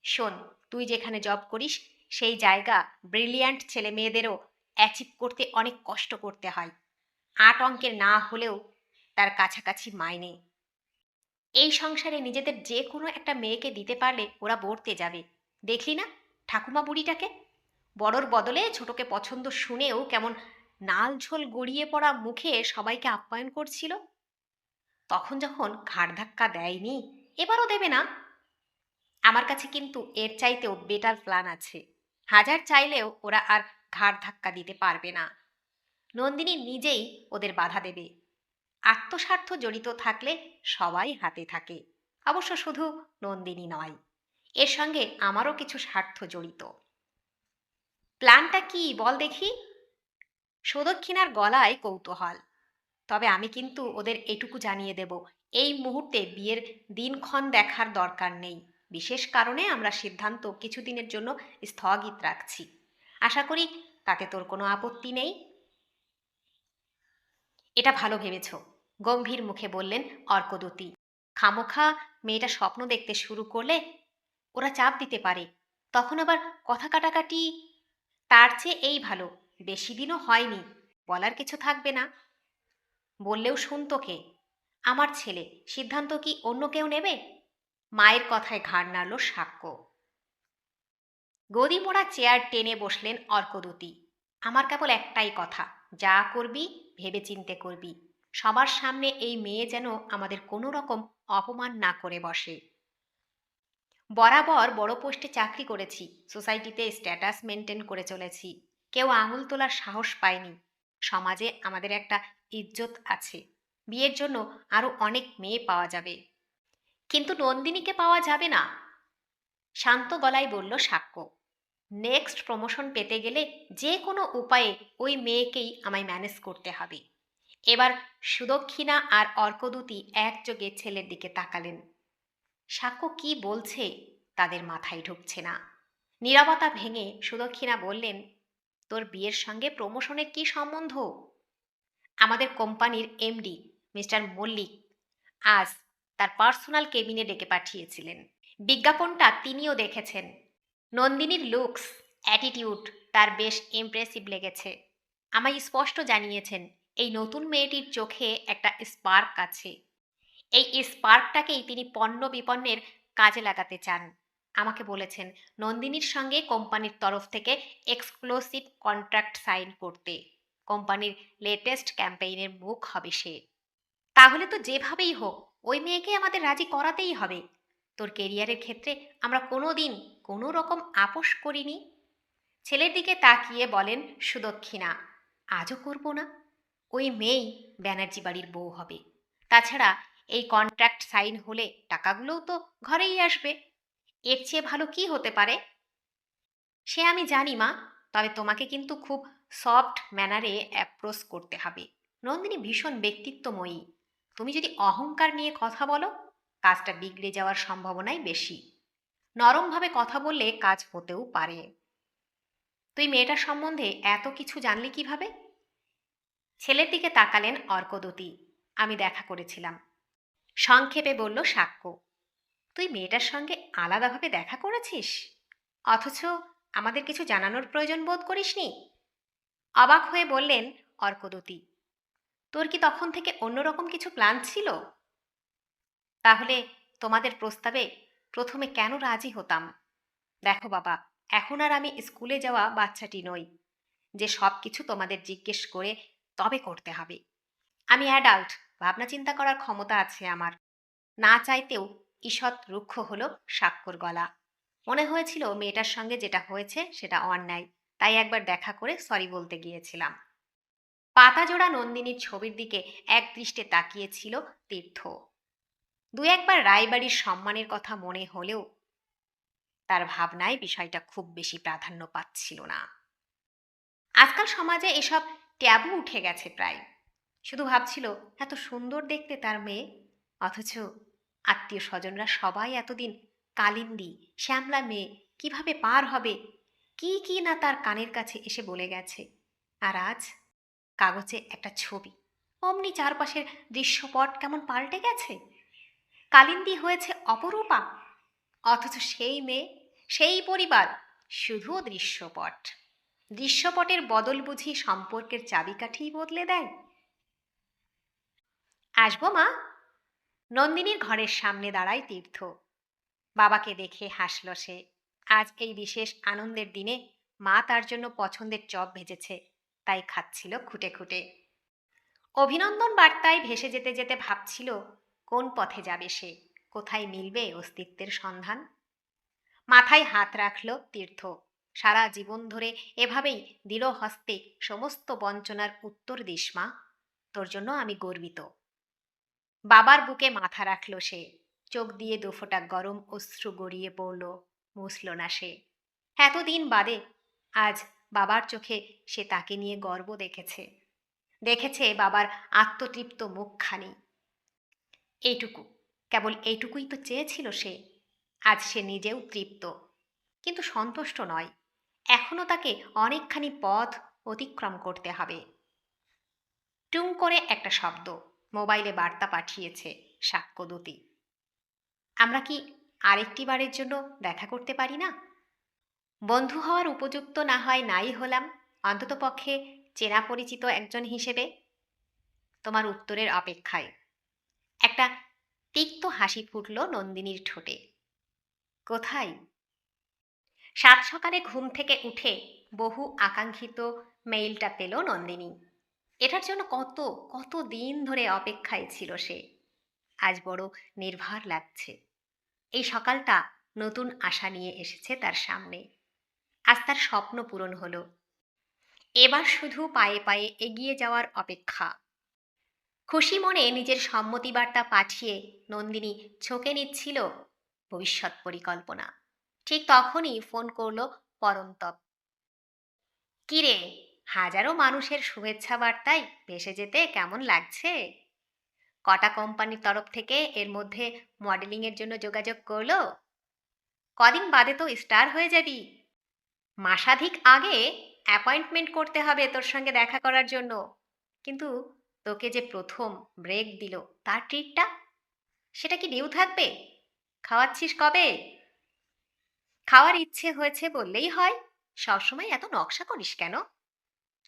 শোন, তুই যেখানে জব করিস সেই জায়গা ব্রিলিয়ান্ট ছেলে মেয়েদেরও অ্যাচিভ করতে অনেক কষ্ট করতে হয়। ৮ অঙ্কের না হলেও তার কাছাকাছি মাইনে। এই সংসারে নিজেদের যে কোনো একটা মেয়েকে দিতে পারলে ওরা বর্তে যাবে। দেখলি না ঠাকুমা বুড়িটাকে? বড়র বদলে ছোটকে পছন্দ শুনেও কেমন নাল ঝোল গড়িয়ে পড়া মুখে সবাইকে আপ্যায়ন করছিল। তখন যখন ঘাড় ধাক্কা দেয়নি, এবারও দেবে না। আমার কাছে কিন্তু এর চাইতেও বেটার প্ল্যান আছে। হাজার চাইলেও ওরা আর ঘাড় ধাক্কা দিতে পারবে না। নন্দিনী নিজেই ওদের বাধা দেবে। আত্মস্বার্থ জড়িত থাকলে সবাই হাতে থাকে, অবশ্য শুধু নন্দিনী নয়, এর সঙ্গে আমারও কিছু স্বার্থ জড়িত। প্ল্যানটা কি বল দেখি? সুদক্ষিণার গলায় কৌতূহল। তবে আমি কিন্তু ওদের এটুকু জানিয়ে দেব, এই মুহূর্তে বিয়ের দিনক্ষণ দেখার দরকার নেই। বিশেষ কারণে আমরা সিদ্ধান্ত কিছুদিনের জন্য স্থগিত রাখছি। আশা করি তাতে তোর কোনো আপত্তি নেই। এটা ভালো ভেবেছ, গম্ভীর মুখে বললেন অর্কদূতী। খামোখা মেয়েটা স্বপ্ন দেখতে শুরু করলে ওরা চাপ দিতে পারে, তখন আবার কথা কাটাকাটি। তার চেয়ে এই ভালো, বেশি দিনও হয়নি, বলার কিছু থাকবে না। বললেও শুনতো কে? আমার ছেলে, সিদ্ধান্ত কি অন্য কেউ নেবে? মায়ের কথায় ঘাড় নাড়ল সাক্ষ্য। গদি মোড়া চেয়ার টেনে বসলেন অর্কদূতী। আমার কেবল একটাই কথা, যা করবি ভেবেচিন্তে করবি। সবার সামনে এই মেয়ে যেন আমাদের কোনো রকম অপমান না করে বসে। বরাবর বড় পোস্টে চাকরি করেছি, সোসাইটিতে স্ট্যাটাস মেনটেন করে চলেছি, কেউ আঙুল তোলার সাহস পায়নি। সমাজে আমাদের একটা ইজ্জত আছে। বিয়ের জন্য আরো অনেক মেয়ে পাওয়া যাবে, কিন্তু নন্দিনীকে পাওয়া যাবে না। শান্ত গলায় বলল সাক্ষ্য। নেক্সট প্রমোশন পেতে গেলে যে কোনো উপায়ে ওই মেয়েকেই আমায় ম্যানেজ করতে হবে। এবার সুদক্ষিণা আর অর্কদূতী একযোগে ছেলের দিকে তাকালেন। সাক্ষ্য কি বলছে তাদের মাথায় ঢুকছে না। নীরবতা ভেঙে সুদক্ষিণা বললেন, তোর বিয়ের সঙ্গে প্রমোশনের কি সম্বন্ধ? আমাদের কোম্পানির এমডি মিস্টার মল্লিক আজ তার পার্সোনাল কেবিনে ডেকে পাঠিয়েছিলেন। বিজ্ঞাপনটা তিনিও দেখেছেন। নন্দিনীর লুকস, অ্যাটিটিউড তার বেশ ইমপ্রেসিভ লেগেছে। আমায় স্পষ্ট জানিয়েছেন এই নতুন মেয়েটির চোখে একটা স্পার্ক আছে। এই স্পার্কটাকেই তিনি পণ্য বিপণনের কাজে লাগাতে চান। আমাকে বলেছেন নন্দিনীর সঙ্গে কোম্পানির তরফ থেকে এক্সক্লুসিভ কন্ট্রাক্ট সাইন করতে। কোম্পানির লেটেস্ট ক্যাম্পেইনের মুখ হবে সে। তাহলে তো যেভাবেই হোক ওই মেয়েকে আমাদের রাজি করাতেই হবে। তোর কেরিয়ারের ক্ষেত্রে আমরা কোনো দিন কোনো রকম আপোষ করিনি। ছেলের দিকে তাকিয়ে বলেন সুদক্ষিণা, আজও করব না। ওই মেয়েই ব্যানার্জি বাড়ির বউ হবে। তাছাড়া এই কন্ট্রাক্ট সাইন হলে টাকাগুলোও তো ঘরেই আসবে। এর চেয়ে ভালো কি হতে পারে? সে আমি জানি মা, তবে তোমাকে কিন্তু খুব সফট ম্যানারে অ্যাপ্রোচ করতে হবে। নন্দিনী ভীষণ ব্যক্তিত্বময়ী। তুমি যদি অহংকার নিয়ে কথা বলো, কাজটা বিগড়ে যাওয়ার সম্ভাবনাই বেশি। নরমভাবে কথা বললে কাজ হতেও পারে। তুই মেয়েটার সম্বন্ধে এত কিছু জানলি কিভাবে? ছেলের দিকে তাকালেন অর্কদতী। আমি দেখা করেছিলাম, সংক্ষেপে বলল সাক্ষ্য। তুই মেয়েটার সঙ্গে আলাদাভাবে দেখা করেছিস, অথচ আমাদের কিছু জানানোর প্রয়োজন বোধ করিসনি? অবাক হয়ে বললেন অর্কদতী। তোর কি তখন থেকে অন্যরকম কিছু প্ল্যান ছিল? তাহলে তোমাদের প্রস্তাবে প্রথমে কেন রাজি হতাম? দেখো বাবা, এখন আর আমি স্কুলে যাওয়া বাচ্চাটি নই যে সব কিছু তোমাদের জিজ্ঞেস করে তবে করতে হবে। আমি অ্যাডাল্ট, ভাবনা চিন্তা করার ক্ষমতা আছে আমার। না চাইতেও ঈষৎ রুক্ষ হলো সাক্ষ্যর গলা। মনে হয়েছিল মেয়েটার সঙ্গে যেটা হয়েছে সেটা অন্যায়, তাই একবার দেখা করে সরি বলতে গিয়েছিলাম। পাতাজোড়া নন্দিনীর ছবির দিকে এক দৃষ্টে তাকিয়েছিল তীর্থ। দু একবার রায়বাড়ির সম্মানের কথা মনে হলেও তার ভাবনায় বিষয়টা খুব বেশি প্রাধান্য পাচ্ছিল না। আজকাল সমাজে এসব ট্যাবু উঠে গেছে প্রায়। শুধু ভাবছিল এত সুন্দর দেখতে তার মেয়ে, অথচ আত্মীয় স্বজনরা সবাই এতদিন কালিন্দী শ্যামলা মেয়ে কিভাবে পার হবে, কি কি না তার কানের কাছে এসে বলে গেছে। আর আজ কাগজে একটা ছবি, অমনি চারপাশের দৃশ্যপট কেমন পাল্টে গেছে। কালিন্দী হয়েছে অপরূপা, অথচ সেই মেয়ে, সেই পরিবার শুধু দৃশ্যপট। দৃশ্যপটের বদল বুঝি সম্পর্কের চাবিকাঠিই বদলে দেয়। আসবো মা? নন্দিনীর ঘরের সামনে দাঁড়ায় তীর্থ। বাবাকে দেখে হাসল সে। আজ এই বিশেষ আনন্দের দিনে মা তার জন্য পছন্দের চপ ভেজেছে, তাই খাচ্ছিল খুঁটে খুঁটে। অভিনন্দন বার্তায় ভেসে যেতে যেতে ভাবছিল কোন পথে যাবে সে, কোথায় মিলবে অস্তিত্বের সন্ধান। মাথায় হাত রাখল তীর্থ। সারা জীবন ধরে এভাবেই দৃঢ় হস্তে সমস্ত বঞ্চনার উত্তর দিস মা, তোর জন্য আমি গর্বিত। বাবার বুকে মাথা রাখল সে। চোখ দিয়ে দুফোঁটা গরম অশ্রু গড়িয়ে পড়ল, মুছল না সে। এতদিন বাদে আজ বাবার চোখে সে তাকে নিয়ে গর্ব দেখেছে। দেখেছে বাবার আত্মতৃপ্ত মুখখানি। এইটুকু, কেবল এইটুকুই তো চেয়েছিল সে। আজ সে নিজেও তৃপ্ত, কিন্তু সন্তুষ্ট নয়। এখনো তাকে অনেকখানি পথ অতিক্রম করতে হবে। টুং করে একটা শব্দ, মোবাইলে বার্তা পাঠিয়েছে সাক্ষ্যদূতী। আমরা কি আরেকটি বারের জন্য দেখা করতে পারি না? বন্ধু হওয়ার উপযুক্ত না হয় নাই হলাম, অন্তত পক্ষে চেনা পরিচিত একজন হিসেবে। তোমার উত্তরের অপেক্ষায়। একটা তিক্ত হাসি ফুটল নন্দিনীর ঠোঁটে। কোথায়? সাত সকালে ঘুম থেকে উঠে বহু আকাঙ্ক্ষিত মেইলটা পেল নন্দিনী। এটার জন্য কত কত দিন ধরে অপেক্ষায় ছিল সে। আজ বড় নির্ভার লাগছে। এই সকালটা নতুন আশা নিয়ে এসেছে তার সামনে। আজ তার স্বপ্ন পূরণ হলো। এবার শুধু পায়ে পায়ে এগিয়ে যাওয়ার অপেক্ষা। খুশি মনে নিজের সম্মতি বার্তা পাঠিয়ে নন্দিনী ছকে নিচ্ছিল ভবিষ্যৎ পরিকল্পনা। ঠিক তখনই ফোন করলো পরন্তপ। কিরে, হাজারো মানুষের শুভেচ্ছা বার্তায় ভেসে যেতে কেমন লাগছে? কটা কোম্পানির তরফ থেকে এর মধ্যে মডেলিংয়ের জন্য যোগাযোগ করলো। কদিন বাদে তো স্টার হয়ে যাবি। মাসাধিক আগে অ্যাপয়েন্টমেন্ট করতে হবে তোর সঙ্গে দেখা করার জন্য। কিন্তু তোকে যে প্রথম ব্রেক দিল তার ট্রিটটা, সেটা কি ডিউ থাকবে? খাওয়াচ্ছিস কবে? খাওয়ার ইচ্ছে হয়েছে বললেই হয়। সবসময় এত নকশা করিস কেন?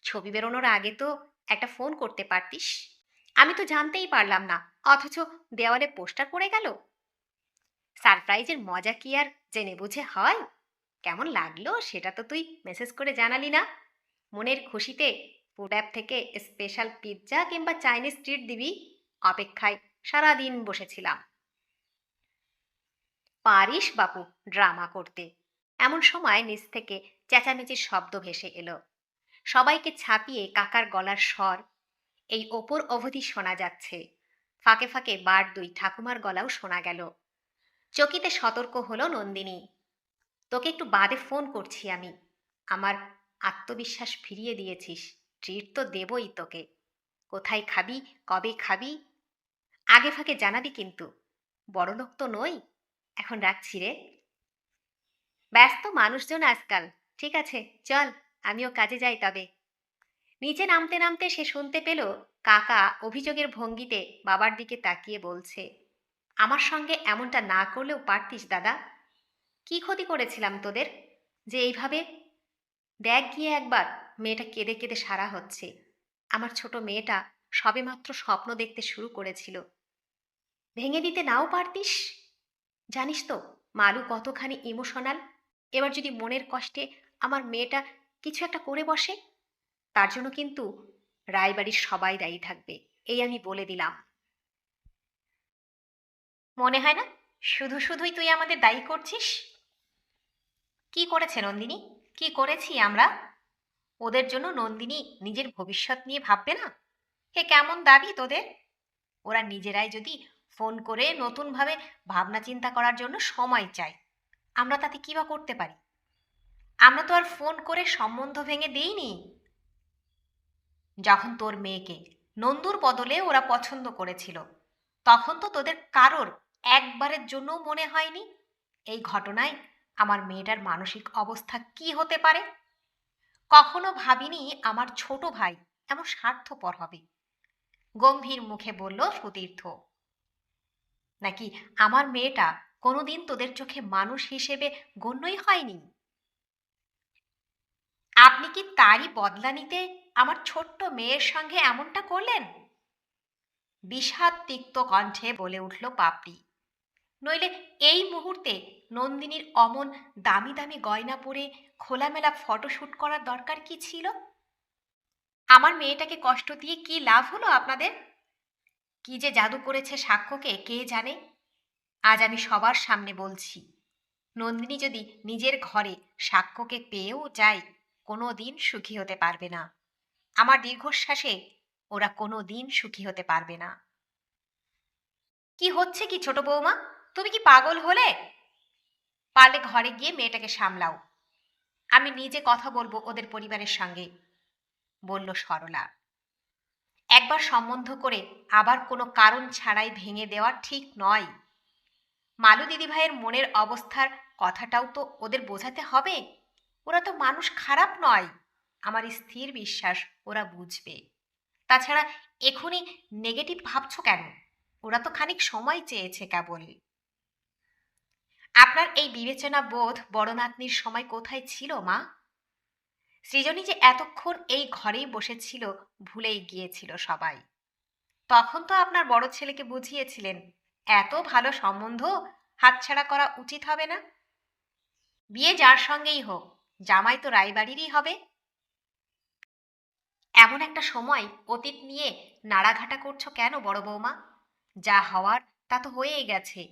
ছবি বেরোনোর আগে তো একটা ফোন করতে পারতিস। আমি তো জানতেই পারলাম না, অথচ দেওয়ালে পোস্টার পড়ে গেল। সারপ্রাইজের মজা কি আর জেনে বুঝে হয়? কেমন লাগলো সেটা তো তুই মেসেজ করে জানালি না। মনের খুশিতে ফুড অ্যাপ থেকে স্পেশাল পিৎজা কিংবা চাইনিজ ট্রিট দিবি, অপেক্ষায় সারাদিন বসেছিলাম। পারিস বাপু ড্রামা করতে। এমন সময় নিচ থেকে চেঁচামেচির শব্দ ভেসে এলো। সবাইকে ছাপিয়ে কাকার গলার স্বর এই ওপর অবধি শোনা যাচ্ছে। ফাঁকে ফাঁকে বার দুই ঠাকুমার গলাও শোনা গেল। চকিতে সতর্ক হলো নন্দিনী। তোকে একটু বাদে ফোন করছি আমি। আমার আত্মবিশ্বাস ফিরিয়ে দিয়েছিস, ট্রিট তো দেবই তোকে। কোথায় খাবি, কবে খাবি আগে ফাঁকে জানাবি কিন্তু। বড়লোক তো নই। এখন রাখছি রে। ব্যস্ত মানুষজন আজকাল। ঠিক আছে, চল, আমিও কাজে যাই তবে। নিচে নামতে নামতে সে শুনতে পেল কাকা অভিযোগের ভঙ্গিতে বাবার দিকে তাকিয়ে বলছে, আমার সঙ্গে এমনটা না করলেও পারতিস দাদা। কি ক্ষতি করেছিলাম তোদের যে এইভাবে? দেখ গিয়ে একবার, মেয়েটা কেঁদে কেঁদে সারা হচ্ছে। আমার ছোট মেয়েটা সবেমাত্র স্বপ্ন দেখতে শুরু করেছিল। ভেঙে দিতে নাও পারতিস। জানিস তো মালু কতখানি ইমোশনাল। এবার যদি মনের কষ্টে আমার মেয়েটা কিছু একটা করে বসে, তার জন্য কিন্তু রায়বাড়ির সবাই দায়ী থাকবে, এই আমি বলে দিলাম। মনে হয় না শুধু শুধুই তুই আমাদের দায়ী করছিস? কি করেছে নন্দিনী? কি করেছি আমরা? ওদের জন্য নন্দিনী নিজের ভবিষ্যৎ নিয়ে ভাববে না? হে কেমন দাবি তোদের? ওরা নিজেরাই যদি ফোন করে নতুনভাবে ভাবনা চিন্তা করার জন্য সময় চায়, আমরা তাতে কি বা করতে পারি? আমরা তো আর ফোন করে সম্বন্ধ ভেঙে দিইনি। যখন তোর মেয়েকে নন্দুর বদলে ওরা পছন্দ করেছিল, তখন তো তোদের কারোর একবারের জন্য মনে হয়নি এই ঘটনায় আমার মেয়েটার মানসিক অবস্থা কি হতে পারে। কখনো ভাবিনি আমার ছোট ভাই এমন স্বার্থপর হবে। গম্ভীর মুখে বলল সুতীর্থ। নাকি আমার মেয়েটা কোনোদিন তোদের চোখে মানুষ হিসেবে গণ্যই হয়নি? আপনি কি তারই বদলা নিতে আমার ছোট্ট মেয়ের সঙ্গে এমনটা করলেন? বিষাদ তিক্ত কণ্ঠে বলে উঠল পাপড়ি। নইলে এই মুহূর্তে নন্দিনীর অমন দামি দামি গয়না পরে খোলামেলা ফটোশ্যুট করার দরকার কি ছিল? আমার মেয়েটাকে কষ্ট দিয়ে কি লাভ হলো আপনাদের? কি যে জাদু করেছে সাক্ষ্যকে কে জানে। আজ আমি সবার সামনে বলছি, নন্দিনী যদি নিজের ঘরে সাক্ষ্যকে পেয়েও যায়, কোনো দিন সুখী হতে পারবে না। আমার দীর্ঘশ্বাসে ওরা কোনো দিন সুখী হতে পারবে না। কি হচ্ছে কি ছোট বৌমা? তুমি কি পাগল হলে? পারলে ঘরে গিয়ে মেয়েটাকে সামলাও। আমি নিজে কথা বলবো ওদের পরিবারের সঙ্গে, বলল সরলা। একবার সম্বন্ধ করে আবার কোনো কারণ ছাড়াই ভেঙে দেওয়া ঠিক নয়। মালু দিদিভাইয়ের মনের অবস্থার কথাটাও তো ওদের বোঝাতে হবে। ওরা তো মানুষ খারাপ নয়, আমার স্থির বিশ্বাস ওরা বুঝবে। তাছাড়া এখনই নেগেটিভ ভাবছো কেন? ওরা তো খানিক সময় চেয়েছে কেবল। আপনার এই বিবেচনা বোধ বড় নাতনির সময় কোথায় ছিল মা? সৃজনী যে এতক্ষণ এই ঘরেই বসেছিল ভুলেই গিয়েছিল সবাই। তখন তো আপনার বড় ছেলেকে বুঝিয়েছিলেন এত ভালো সম্বন্ধ হাতছাড়া করা উচিত হবে না। বিয়ে যার সঙ্গেই হোক, জামাই তো রায়বাড়িরই হবে। এমন একটা সময় অতীত নিয়ে নাড়াঘাটা করছো কেন বড় বৌমা? যা হওয়ার তা তো হয়েই গেছে।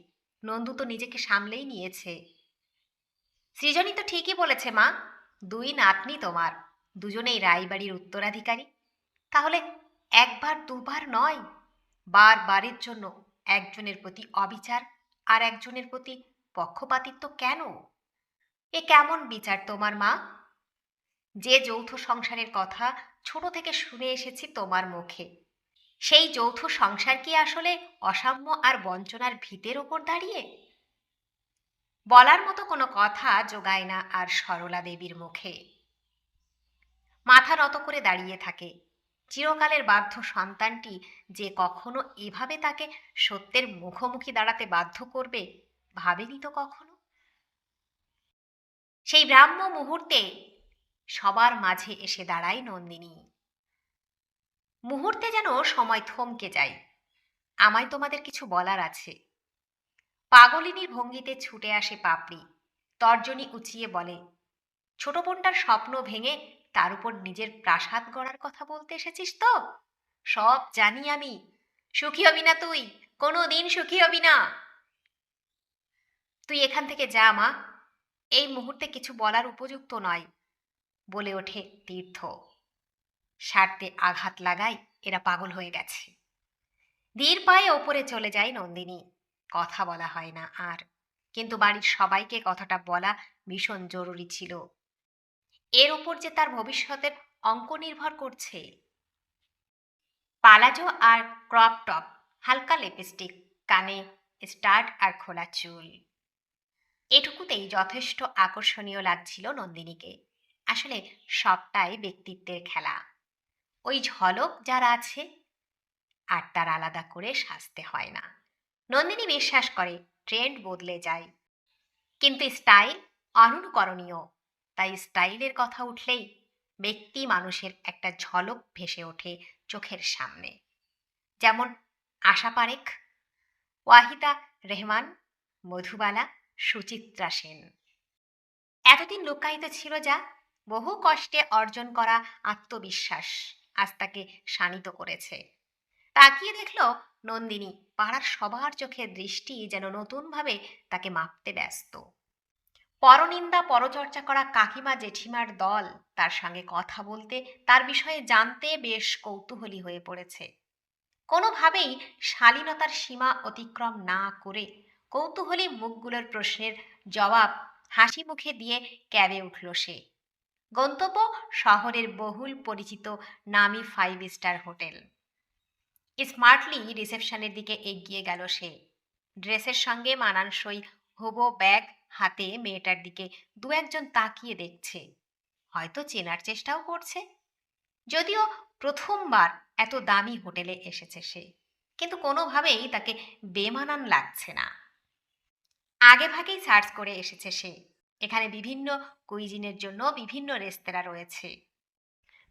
নন্দু তো নিজেকে সামলেই নিয়েছে। সৃজনী তো ঠিকই বলেছে মা, দুই নাতনি তোমার, দুজনেই রায়বাড়ির উত্তরাধিকারী। তাহলে একবার দুবার নয়, বারবারের জন্য একজনের প্রতি অবিচার আর একজনের প্রতি পক্ষপাতিত্ব কেন? এ কেমন বিচার তোমার মা? যে যৌথ সংসারের কথা ছোট থেকে শুনে এসেছি তোমার মুখে, সেই যৌথ সংসার কি আসলে অসাম্য আর বঞ্চনার ভিতের ওপর দাঁড়িয়ে? বলার মতো কোনো কথা জোগায় না আর সরলা দেবীর মুখে। মাথা নত করে দাঁড়িয়ে থাকে। চিরকালের বাধ্য সন্তানটি যে কখনো এভাবে তাকে সত্যের মুখোমুখি দাঁড়াতে বাধ্য করবে ভাবেনি তো কখনো। সেই ব্রাহ্ম মুহূর্তে সবার মাঝে এসে দাঁড়ায় নন্দিনী। মুহূর্তে যেন সময় থমকে যায়। আমায় তোমাদের কিছু বলার আছে। পাগলিনীর ভঙ্গিতে ছুটে আসে পাপড়ি, তর্জনী উঁচিয়ে বলে, ছোট বোনটার স্বপ্ন ভেঙে তার উপর নিজের প্রাসাদ গড়ার কথা বলতে এসেছিস তো? সব জানি আমি। সুখী হবি না তুই, কোনো দিন সুখী হবি না। তুই এখান থেকে যা মা, এই মুহূর্তে কিছু বলার উপযুক্ত নয়, বলে ওঠে তীর্থ। স্বার্থে আঘাত লাগাই এরা পাগল হয়ে গেছে। ধীর পায়ে ওপরে চলে যায় নন্দিনী। কথা বলা হয় না আর, কিন্তু বাড়ির সবাইকে কথাটা বলা ভীষণ জরুরি ছিল। এর ওপর যে তার ভবিষ্যতের অঙ্ক নির্ভর করছে। পালাজো আর ক্রপ টপ, হালকা লিপস্টিক, কানে স্টাড আর খোলা চুল, এটুকুতেই যথেষ্ট আকর্ষণীয় লাগছিল নন্দিনীকে। আসলে সবটাই ব্যক্তিত্বের খেলা। ওই ঝলক যার আছে, আর তার আলাদা করে সাজতে হয় না। নন্দিনী বিশ্বাস করে ট্রেন্ড বদলে যায়, কিন্তু স্টাইল অনুকরণীয়। তাই স্টাইলের কথা উঠলেই ব্যক্তি মানুষের একটা ঝলক ভেসে ওঠে চোখের সামনে। যেমন আশা পারেখ, ওয়াহিদা রেহমান, মধুবালা, সুচিত্রা সেন। এতদিন লুকায়িত ছিল যা, বহু কষ্টে অর্জন করা আত্মবিশ্বাস আজ তাকে শানিত করেছে। তাকিয়ে দেখল নন্দিনী, পাড়ার সবার চোখের দৃষ্টি যেন নতুনভাবে তাকে মাপতে ব্যস্ত। পরনিন্দা পরচর্চা করা কাকিমা জেঠিমার দল তার সঙ্গে কথা বলতে, তার বিষয়ে জানতে বেশ কৌতূহলী হয়ে পড়েছে। কোনোভাবেই শালীনতার সীমা অতিক্রম না করে কৌতূহলী মুখগুলোর প্রশ্নের জবাব হাসি মুখে দিয়ে ক্যাবে উঠল সে। গন্তব্য শহরের বহুল পরিচিত নামি 5 স্টার হোটেল। স্মার্টলি রিসেপশনের দিকে এগিয়ে গেল সে। ড্রেসের সঙ্গে মানানসই হুবো ব্যাগ হাতে মেয়েটার দিকে দু একজন তাকিয়ে দেখছে, হয়তো চেনার চেষ্টাও করছে। যদিও প্রথমবার এত দামি হোটেলে এসেছে সে, কিন্তু কোনোভাবেই তাকে বেমানান লাগছে না। আগে ভাগেই সার্চ করে এসেছে সে। এখানে বিভিন্ন কুইজিনের জন্য বিভিন্ন রেস্তোরাঁ রয়েছে।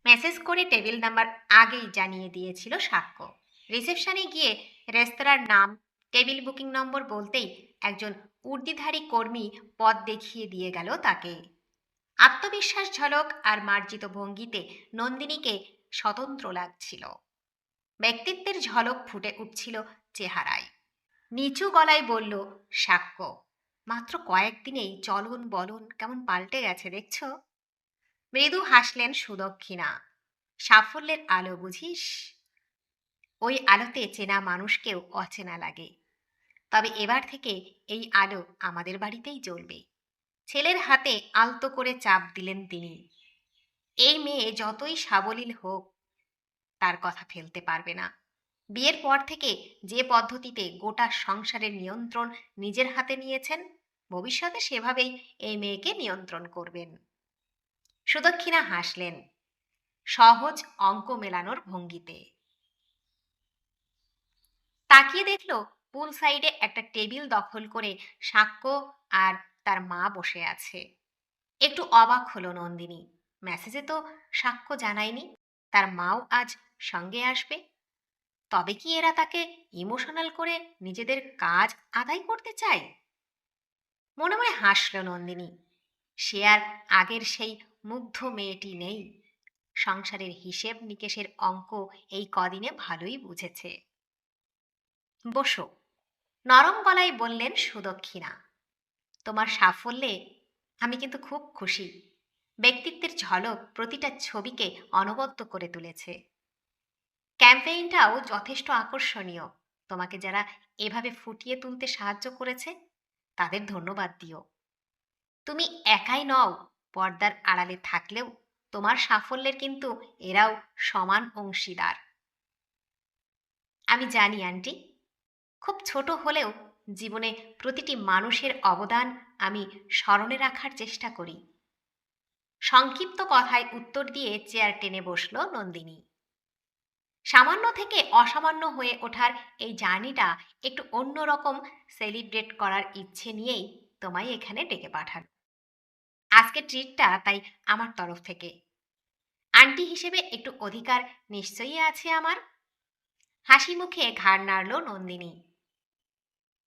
মেসেজ করে টেবিল নাম্বার আগেই জানিয়ে দিয়েছিল সাক্ষ্য। রিসেপশনে গিয়ে রেস্তোরাঁর নাম, টেবিল বুকিং নম্বর বলতেই একজন উর্দিধারী কর্মী পথ দেখিয়ে দিয়ে গেল তাকে। আত্মবিশ্বাস ঝলক আর মার্জিত ভঙ্গিতে নন্দিনীকে স্বতন্ত্র লাগছিল। ব্যক্তিত্বের ঝলক ফুটে উঠছিল চেহারায়। নিচু গলায় বলল সাক্ষ্য, মাত্র কয়েকদিনেই চলন বলন কেমন পাল্টে গেছে দেখছো। মৃদু হাসলেন সুদক্ষিণা। সাফল্যের আলো বুঝিস, ওই আলোতে চেনা মানুষকেও অচেনা লাগে। তবে এবার থেকে এই আলো আমাদের বাড়িতেই জ্বলবে। ছেলের হাতে আলতো করে চাপ দিলেন তিনি। এই মেয়ে যতই সাবলীল হোক, তার কথা ফেলতে পারবে না। বিয়ের পর থেকে যে পদ্ধতিতে গোটা সংসারের নিয়ন্ত্রণ নিজের হাতে নিয়েছেন, ভবিষ্যতে সেভাবেই এই মেয়েকে নিয়ন্ত্রণ করবেন। সুদক্ষিণা হাসলেন সহজ অঙ্ক মেলানোর ভঙ্গিতে। তাকিয়ে দেখল পুল সাইডে একটা টেবিল দখল করে সাক্ষ্য আর তার মা বসে আছে। একটু অবাক হলো নন্দিনী। মেসেজে তো সাক্ষ্য জানায়নি তার মাও আজ সঙ্গে আসবে। তবে কি এরা তাকে ইমোশনাল করে নিজেদের কাজ আদায় করতে চায়? মনে মনে হাসল নন্দিনী। সে আর আগের সেই মুগ্ধ মেয়েটি নেই। সংসারের হিসেব নিকেশের অঙ্ক এই কদিনে ভালোই বুঝেছে। বসো, নরম গলায় বললেন সুদক্ষিণা। তোমার সাফল্যে আমি কিন্তু খুব খুশি। ব্যক্তিত্বের ঝলক প্রতিটা ছবিকে অনবদ্য করে তুলেছে। ক্যাম্পেইনটাও যথেষ্ট আকর্ষণীয়। তোমাকে যারা এভাবে ফুটিয়ে তুলতে সাহায্য করেছে তাদের ধন্যবাদ দিও। তুমি একাই নও, পর্দার আড়ালে থাকলেও তোমার সাফল্যের কিন্তু এরাও সমান অংশীদার। আমি জানি আন্টি, খুব ছোট হলেও জীবনে প্রতিটি মানুষের অবদান আমি স্মরণে রাখার চেষ্টা করি। সংক্ষিপ্ত কথায় উত্তর দিয়ে চেয়ার টেনে বসল নন্দিনী। সামান্য থেকে অসামান্য হয়ে ওঠার এই জার্নিটা একটু অন্যরকম সেলিব্রেট করার ইচ্ছে নিয়েই তোমায় এখানে ডেকে পাঠানো। আজকের ট্রিটটা তাই আমার তরফ থেকে। আন্টি হিসেবে একটু অধিকার নিশ্চয়ই আছে আমার। হাসি মুখে ঘাড় নাড়ল নন্দিনী।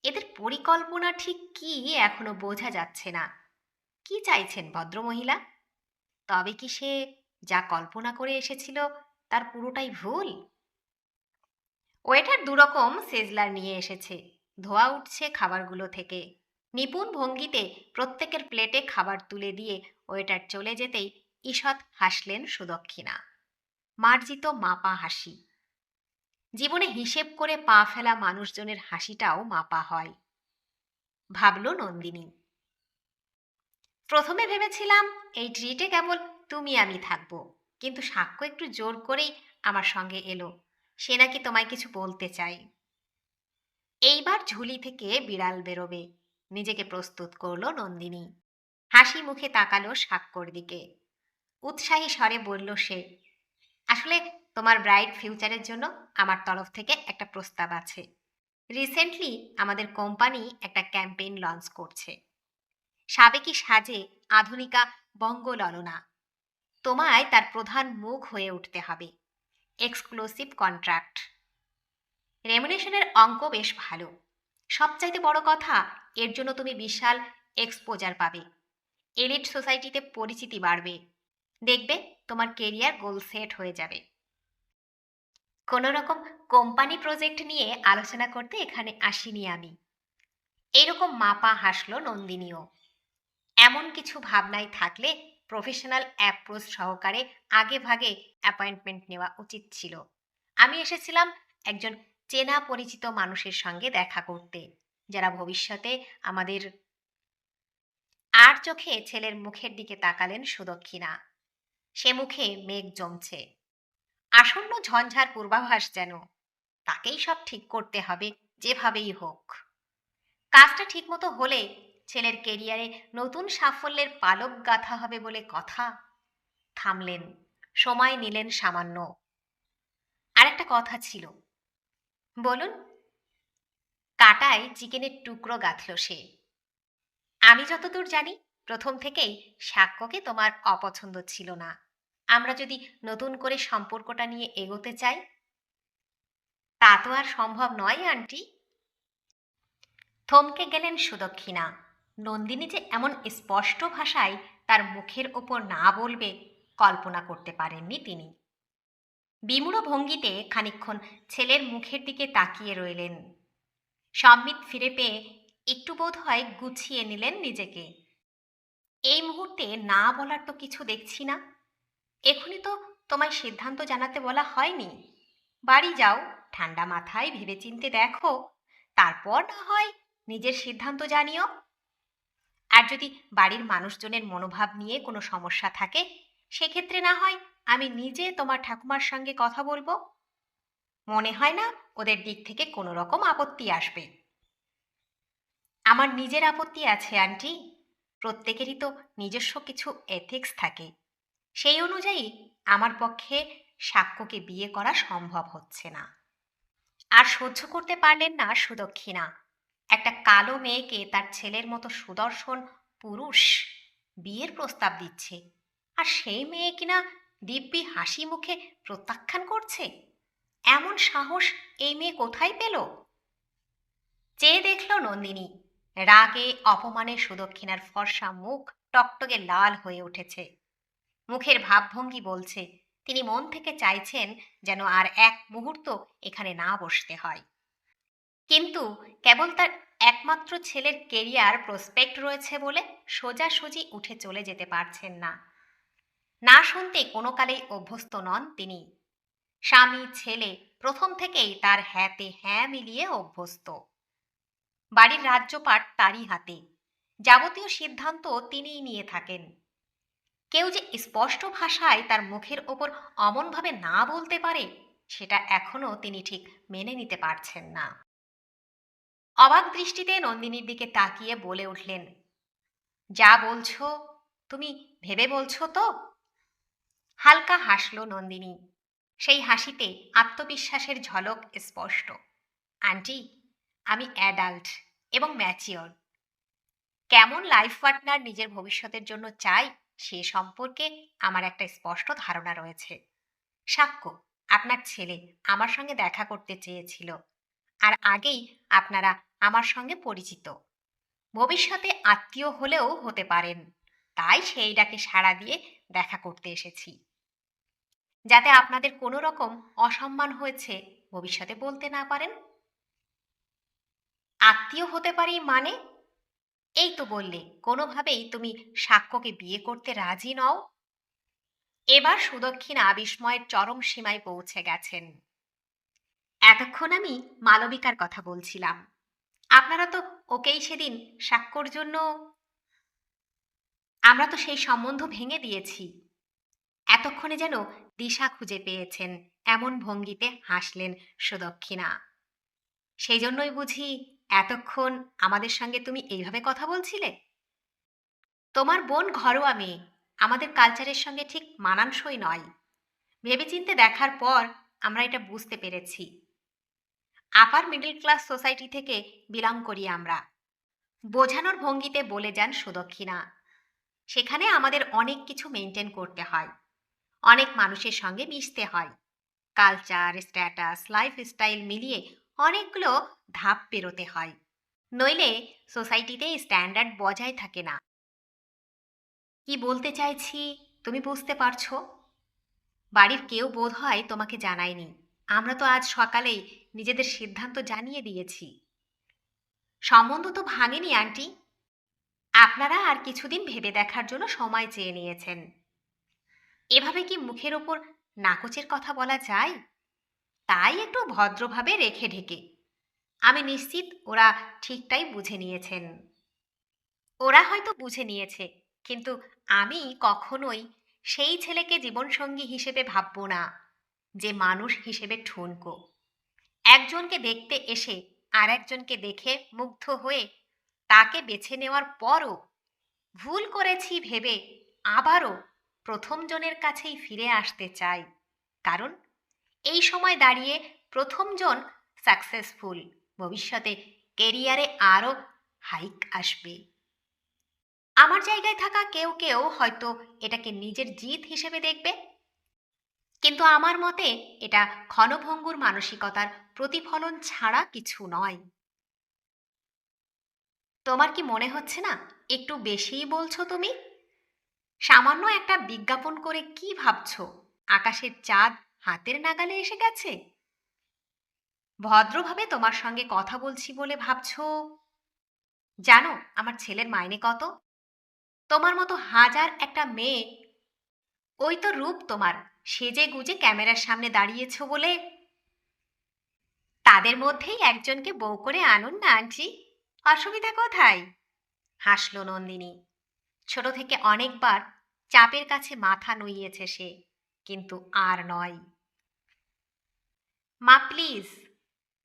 এদের পরিকল্পনা ঠিক কি এখনো বোঝা যাচ্ছে না। কি চাইছেন ভদ্রমহিলা? তবে কি সে যা কল্পনা করে এসেছিল তার পুরোটাই ভুল? ওয়েটার দুরকম সেজলার নিয়ে এসেছে। ধোয়া উঠছে খাবারগুলো থেকে। নিপুণ ভঙ্গিতে প্রত্যেকের প্লেটে খাবার তুলে দিয়ে ওয়েটার চলে যেতেই ঈষৎ হাসলেন সুদক্ষিণা। মার্জিত মাপা হাসি। জীবনে হিসেব করে পা ফেলা মানুষজনের হাসিটাও মাপা হয়, ভাবল নন্দিনী। প্রথমে ভেবেছিলাম এই ট্রিটে কেবল তুমি আমি থাকবো, কিন্তু সাক্ষ্য একটু জোর করেই আমার সঙ্গে এলো। সে নাকি তোমায় কিছু বলতে চাই। এইবার ঝুলি থেকে বিড়াল বেরোবে, নিজেকে প্রস্তুত করলো নন্দিনী। হাসি মুখে তাকালো সাক্ষ্যর দিকে। উৎসাহী স্বরে বলল সে, আসলে তোমার ব্রাইট ফিউচারের জন্য আমার তরফ থেকে একটা প্রস্তাব আছে। রিসেন্টলি আমাদের কোম্পানি একটা ক্যাম্পেইন লঞ্চ করছে, সাবেকি সাজে আধুনিকা বঙ্গললনা। তোমায় তার প্রধান মুখ হয়ে উঠতে হবে। এক্সক্লুসিভ কন্ট্রাক্ট, রেমুনেশনের অঙ্ক বেশ ভালো। সবচাইতে বড় কথা, এর জন্য তুমি বিশাল এক্সপোজার পাবে, এলিট সোসাইটিতে পরিচিতি বাড়বে। দেখবে তোমার কেরিয়ার গোল সেট হয়ে যাবে। কোনো রকম কোম্পানি প্রজেক্ট নিয়ে আলোচনা করতে এখানে আসিনি আমি। এইরকম মাপা হাসলো নন্দিনীও। এমন কিছু ভাবনায় থাকলে প্রফেশনাল অ্যাপ্রোচ সহকারে আগে ভাগে অ্যাপয়েন্টমেন্ট নেওয়া উচিত ছিল। আমি এসেছিলাম একজন চেনা পরিচিত মানুষের সঙ্গে দেখা করতে, যারা ভবিষ্যতে আমাদের। আর চোখে ছেলের মুখের দিকে তাকালেন সুদক্ষিণা। সে মুখে মেঘ জমছে, আসন্ন ঝঞ্ঝার পূর্বাভাস যেন। তাকেই সব ঠিক করতে হবে, যেভাবেই হোক। কাজটা ঠিকমতো হলে ছেলের কেরিয়ারে নতুন সাফল্যের পালক গাথা হবে বলে কথা। থামলেন, সময় নিলেন সামান্য। আরেকটা কথা ছিল। বলুন। কাটায় চিকেনের টুকরো গাঁথল সে। আমি যতদূর জানি, প্রথম থেকেই সাক্ষ্যকে তোমার অপছন্দ ছিল না। আমরা যদি নতুন করে সম্পর্কটা নিয়ে এগোতে চাই, তা তো আর সম্ভব নয় আন্টি। থমকে গেলেন সুদক্ষিণা। নন্দিনী যে এমন স্পষ্ট ভাষায় তার মুখের ওপর না বলবে কল্পনা করতে পারেননি তিনি। বিমূঢ় ভঙ্গিতে খানিকক্ষণ ছেলের মুখের দিকে তাকিয়ে রইলেন। সম্মিত ফিরে পেয়ে একটু বোধ হয় গুছিয়ে নিলেন নিজেকে। এই মুহূর্তে না বলার তো কিছু দেখছি না। এখনই তো তোমায় সিদ্ধান্ত জানাতে বলা হয়নি। বাড়ি যাও, ঠান্ডা মাথায় ভেবেচিন্তে দেখো, তারপর না হয় নিজের সিদ্ধান্ত জানিও। আর যদি বাড়ির মানুষজনের মনোভাব নিয়ে কোনো সমস্যা থাকে, সেক্ষেত্রে না হয় আমি নিজে তোমার ঠাকুমার সঙ্গে কথা বলবো। মনে হয় না ওদের দিক থেকে কোনো রকম আপত্তি আসবে। আমার নিজের আপত্তি আছে আন্টি। প্রত্যেকেরই তো নিজস্ব কিছু এথিক্স থাকে। সেই অনুযায়ী আমার পক্ষে সাক্ষ্যকে বিয়ে করা সম্ভব হচ্ছে না। আর সহ্য করতে পারলেন না সুদক্ষিণা। একটা কালো মেয়েকে তার ছেলের মতো সুদর্শন পুরুষ বিয়ের প্রস্তাব দিচ্ছে, আর সেই মেয়ে কিনা দিব্যি হাসি মুখে প্রত্যাখ্যান করছে। এমন সাহস এই মেয়ে কোথায় পেল? চেয়ে দেখল নন্দিনী। রাগে অপমানে সুদক্ষিণার ফর্সা মুখ টকটকে লাল হয়ে উঠেছে। মুখের ভাবভঙ্গি বলছে তিনি মন থেকে চাইছেন যেন আর এক মুহূর্ত এখানে না বসতে হয়। কিন্তু কেবল তার একমাত্র ছেলের কেরিয়ার প্রসপেক্ট রয়েছে বলে সোজাসুজি উঠে চলে যেতে পারছেন না। না শুনতে কোনো কালেই অভ্যস্ত নন তিনি। স্বামী ছেলে প্রথম থেকেই তার হ্যাঁতে হ্যাঁ মিলিয়ে অভ্যস্ত। বাড়ির রাজ্যপাট তারই হাতে, যাবতীয় সিদ্ধান্ত তিনিই নিয়ে থাকেন। কেউ যে স্পষ্ট ভাষায় তার মুখের ওপর অমনভাবে না বলতে পারে, সেটা এখনো তিনি ঠিক মেনে নিতে পারছেন না। অবাক দৃষ্টিতে নন্দিনীর দিকে তাকিয়ে বলে উঠলেন, যা বলছো তুমি ভেবে বলছো তো? হালকা হাসল নন্দিনী। সেই হাসিতে আত্মবিশ্বাসের ঝলক স্পষ্ট। আন্টি, আমি অ্যাডাল্ট এবং ম্যাচিওর। কেমন লাইফ পার্টনার নিজের ভবিষ্যতের জন্য চাই সে সম্পর্কে আমার একটা স্পষ্ট ধারণা রয়েছে। সাক্ষ্য, আপনার ছেলে আমার সঙ্গে দেখা করতে চেয়েছিল, আর আগেই আপনারা আমার সঙ্গে পরিচিত। ভবিষ্যতে আত্মীয় হলেও হতে পারেন, তাই সেই ডাকে সাড়া দিয়ে দেখা করতে এসেছি। যাতে আপনাদের কোনো রকম অসম্মান হয়েছে ভবিষ্যতে বলতে না পারেন। আত্মীয় হতে পারি মানে? এই তো বললে কোনোভাবেই তুমি সাক্ষ্যকে বিয়ে করতে রাজি নও। এবার সুদক্ষিণা বিস্ময়ের চরম সীমায় পৌঁছে গেছেন। এতক্ষণ আমি মালবিকার কথা বলছিলাম। আপনারা তো ওকেই সেদিন সাক্ষ্যর জন্য, আমরা তো সেই সম্বন্ধ ভেঙে দিয়েছি। এতক্ষণে যেন দিশা খুঁজে পেয়েছেন এমন ভঙ্গিতে হাসলেন সুদক্ষিণা। সেই জন্যই বুঝি এতক্ষণ আমাদের সঙ্গে তুমি এইভাবে কথা বলছিলে? তোমার বোন ঘরোয়া মেয়ে, আমাদের কালচারের সঙ্গে ঠিক মানানসই নয়। ভেবেচিন্তে দেখার পর আমরা এটা বুঝতে পেরেছি। আপার মিডল ক্লাস সোসাইটি থেকে বিলং করি আমরা। বোঝানোর ভঙ্গিতে বলে যান সুদক্ষিণা। সেখানে আমাদের অনেক কিছু মেনটেন করতে হয়, অনেক মানুষের সঙ্গে মিশতে হয়, কালচার, স্ট্যাটাস, লাইফস্টাইল মিলিয়ে অনেকগুলো ধাপ পেরোতে হয়। নইলে সোসাইটিতে স্ট্যান্ডার্ড বজায় থাকে না। কি বলতে চাইছি তুমি বুঝতে পারছো? বাড়ির কেউ বোধ হয় তোমাকে জানায়নি। আমরা তো আজ সকালেই নিজেদের সিদ্ধান্ত জানিয়ে দিয়েছি। সম্বন্ধ তো ভাঙেনি আন্টি। আপনারা আর কিছুদিন ভেবে দেখার জন্য সময় চেয়ে নিয়েছেন। এভাবে কি মুখের ওপর নাকচের কথা বলা যায়? তাই একটু ভদ্রভাবে রেখে ঢেকে। আমি নিশ্চিত ওরা ঠিকটাই বুঝে নিয়েছেন। ওরা হয়তো বুঝে নিয়েছে, কিন্তু আমি কখনোই সেই ছেলেকে জীবনসঙ্গী হিসেবে ভাবব না, যে মানুষ হিসেবে ঠুনকো। একজনকে দেখতে এসে আর একজনকে দেখে মুগ্ধ হয়ে তাকে বেছে নেওয়ার পরও ভুল করেছি ভেবে আবারও প্রথম জনের কাছেই ফিরে আসতে চাই। কারণ এই সময় দাঁড়িয়ে প্রথম জন সাকসেসফুল, ভবিষ্যতে কেরিয়ারে আরও হাইক আসবে। আমার জায়গায় থাকা কেউ কেউ হয়তো এটাকে নিজের জিত হিসেবে দেখবে, কিন্তু আমার মতে এটা ক্ষণভঙ্গুর মানসিকতার প্রতিফলন ছাড়া কিছু নয়। তোমার কি মনে হচ্ছে না একটু বেশিই বলছো তুমি? সামান্য একটা বিজ্ঞাপন করে কি ভাবছো আকাশের চাঁদ হাতের নাগালে এসে গেছে? ভদ্রভাবে তোমার সঙ্গে কথা বলছি বলে ভাবছো? জানো আমার ছেলের মাইনে কত? তোমার মতো হাজার একটা মেয়ে, ওই তো রূপ তোমার, সেজে গুজে ক্যামেরার সামনে দাঁড়িয়েছো বলে। তাদের মধ্যেই একজনকে বউ করে আনুন না আন্টি, অসুবিধা কোথায়? হাসল নন্দিনী। ছোট থেকে অনেকবার চাপের কাছে মাথা নুইয়েছে সে, কিন্তু আর নয়। মা প্লিজ।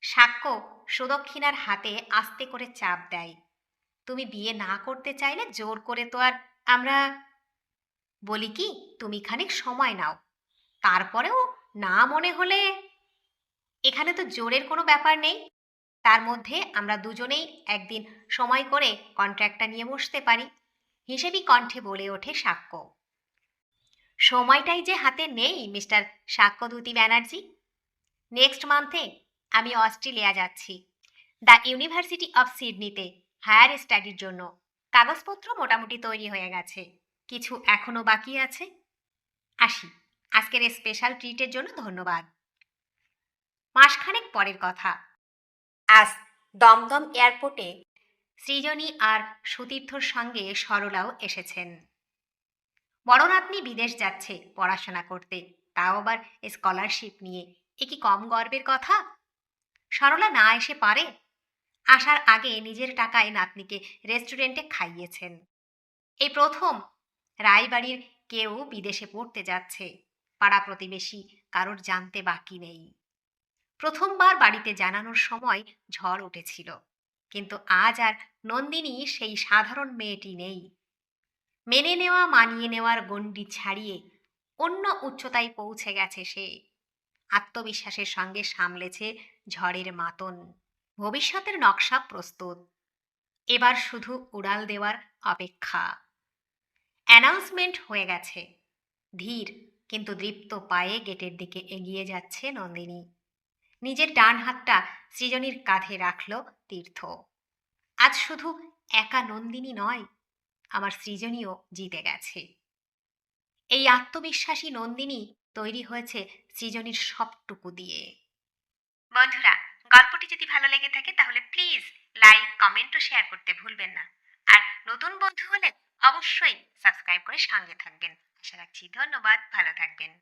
সাক্ষ্য সুদক্ষিণার হাতে আস্তে করে চাপ দেয়। তুমি বিয়ে না করতে চাইলে জোর করে তো আর আমরা, বলি কি, তুমি খানিক সময় নাও, তারপরেও না মনে হলে। এখানে তো জোরের কোনো ব্যাপার নেই। তার মধ্যে আমরা দুজনেই একদিন সময় করে কন্ট্রাক্টটা নিয়ে বসতে পারি। হিসেবি কণ্ঠে বলে ওঠে সাক্ষ্য। সময়টাই যে হাতে নেই মিস্টার সাক্ষ্যদ্যুতি ব্যানার্জি। নেক্সট মান্থে আমি অস্ট্রেলিয়া যাচ্ছি, দ্য ইউনিভার্সিটি অফ সিডনিতে হায়ার স্টাডির জন্য। কাগজপত্র মোটামুটি তৈরি হয়ে গেছে, কিছু এখনো বাকি আছে। আসি, আজকের এই স্পেশাল ট্রিটের জন্য ধন্যবাদ। মাসখানেক পরের কথা। আজ দমদম এয়ারপোর্টে সৃজনী আর সুতীর্থর সঙ্গে সরলাও এসেছেন। বড় নাতনি বিদেশ যাচ্ছে পড়াশোনা করতে, তাও আবার স্কলারশিপ নিয়ে। এ কি কম গর্বের কথা? সরলা না এসে পারে? আসার আগে নিজের টাকায় নাতনিকে রেস্টুরেন্টে খাইয়েছেন। এই প্রথম রায়বাড়ির কেউ বিদেশে পড়তে যাচ্ছে, পাড়া প্রতিবেশী কারোর জানতে বাকি নেই। প্রথমবার বাড়িতে জানানোর সময় ঝড় উঠেছিল, কিন্তু আজ আর নন্দিনী সেই সাধারণ মেয়েটি নেই। মেনে নেওয়া মানিয়ে নেওয়ার গণ্ডি ছাড়িয়ে অন্য উচ্চতায় পৌঁছে গেছে সে। আত্মবিশ্বাসের সঙ্গে সামলেছে ঝড়ের মাতন। ভবিষ্যতের নকশা প্রস্তুত, এবার শুধু উড়াল দেওয়ার অপেক্ষা। অ্যানাউন্সমেন্ট হয়ে গেছে। ধীর কিন্তু দৃপ্ত পায়ে গেটের দিকে এগিয়ে যাচ্ছে নন্দিনী। নিজের ডান হাতটা সৃজনীর কাঁধে রাখল তীর্থ। আজ শুধু একা নন্দিনী নয়, আমার সৃজনীও জিতে গেছে। এই আত্মবিশ্বাসী নন্দিনী তৈরি হয়েছে সৃজনীর সবটুকু দিয়ে। বন্ধুরা, গল্পটি যদি ভালো লেগে থাকে তাহলে প্লিজ লাইক, কমেন্ট ও শেয়ার করতে ভুলবেন না। আর নতুন বন্ধু হলে অবশ্যই সাবস্ক্রাইব করে সঙ্গে থাকবেন। আশা রাখছি। ধন্যবাদ, ভালো থাকবেন।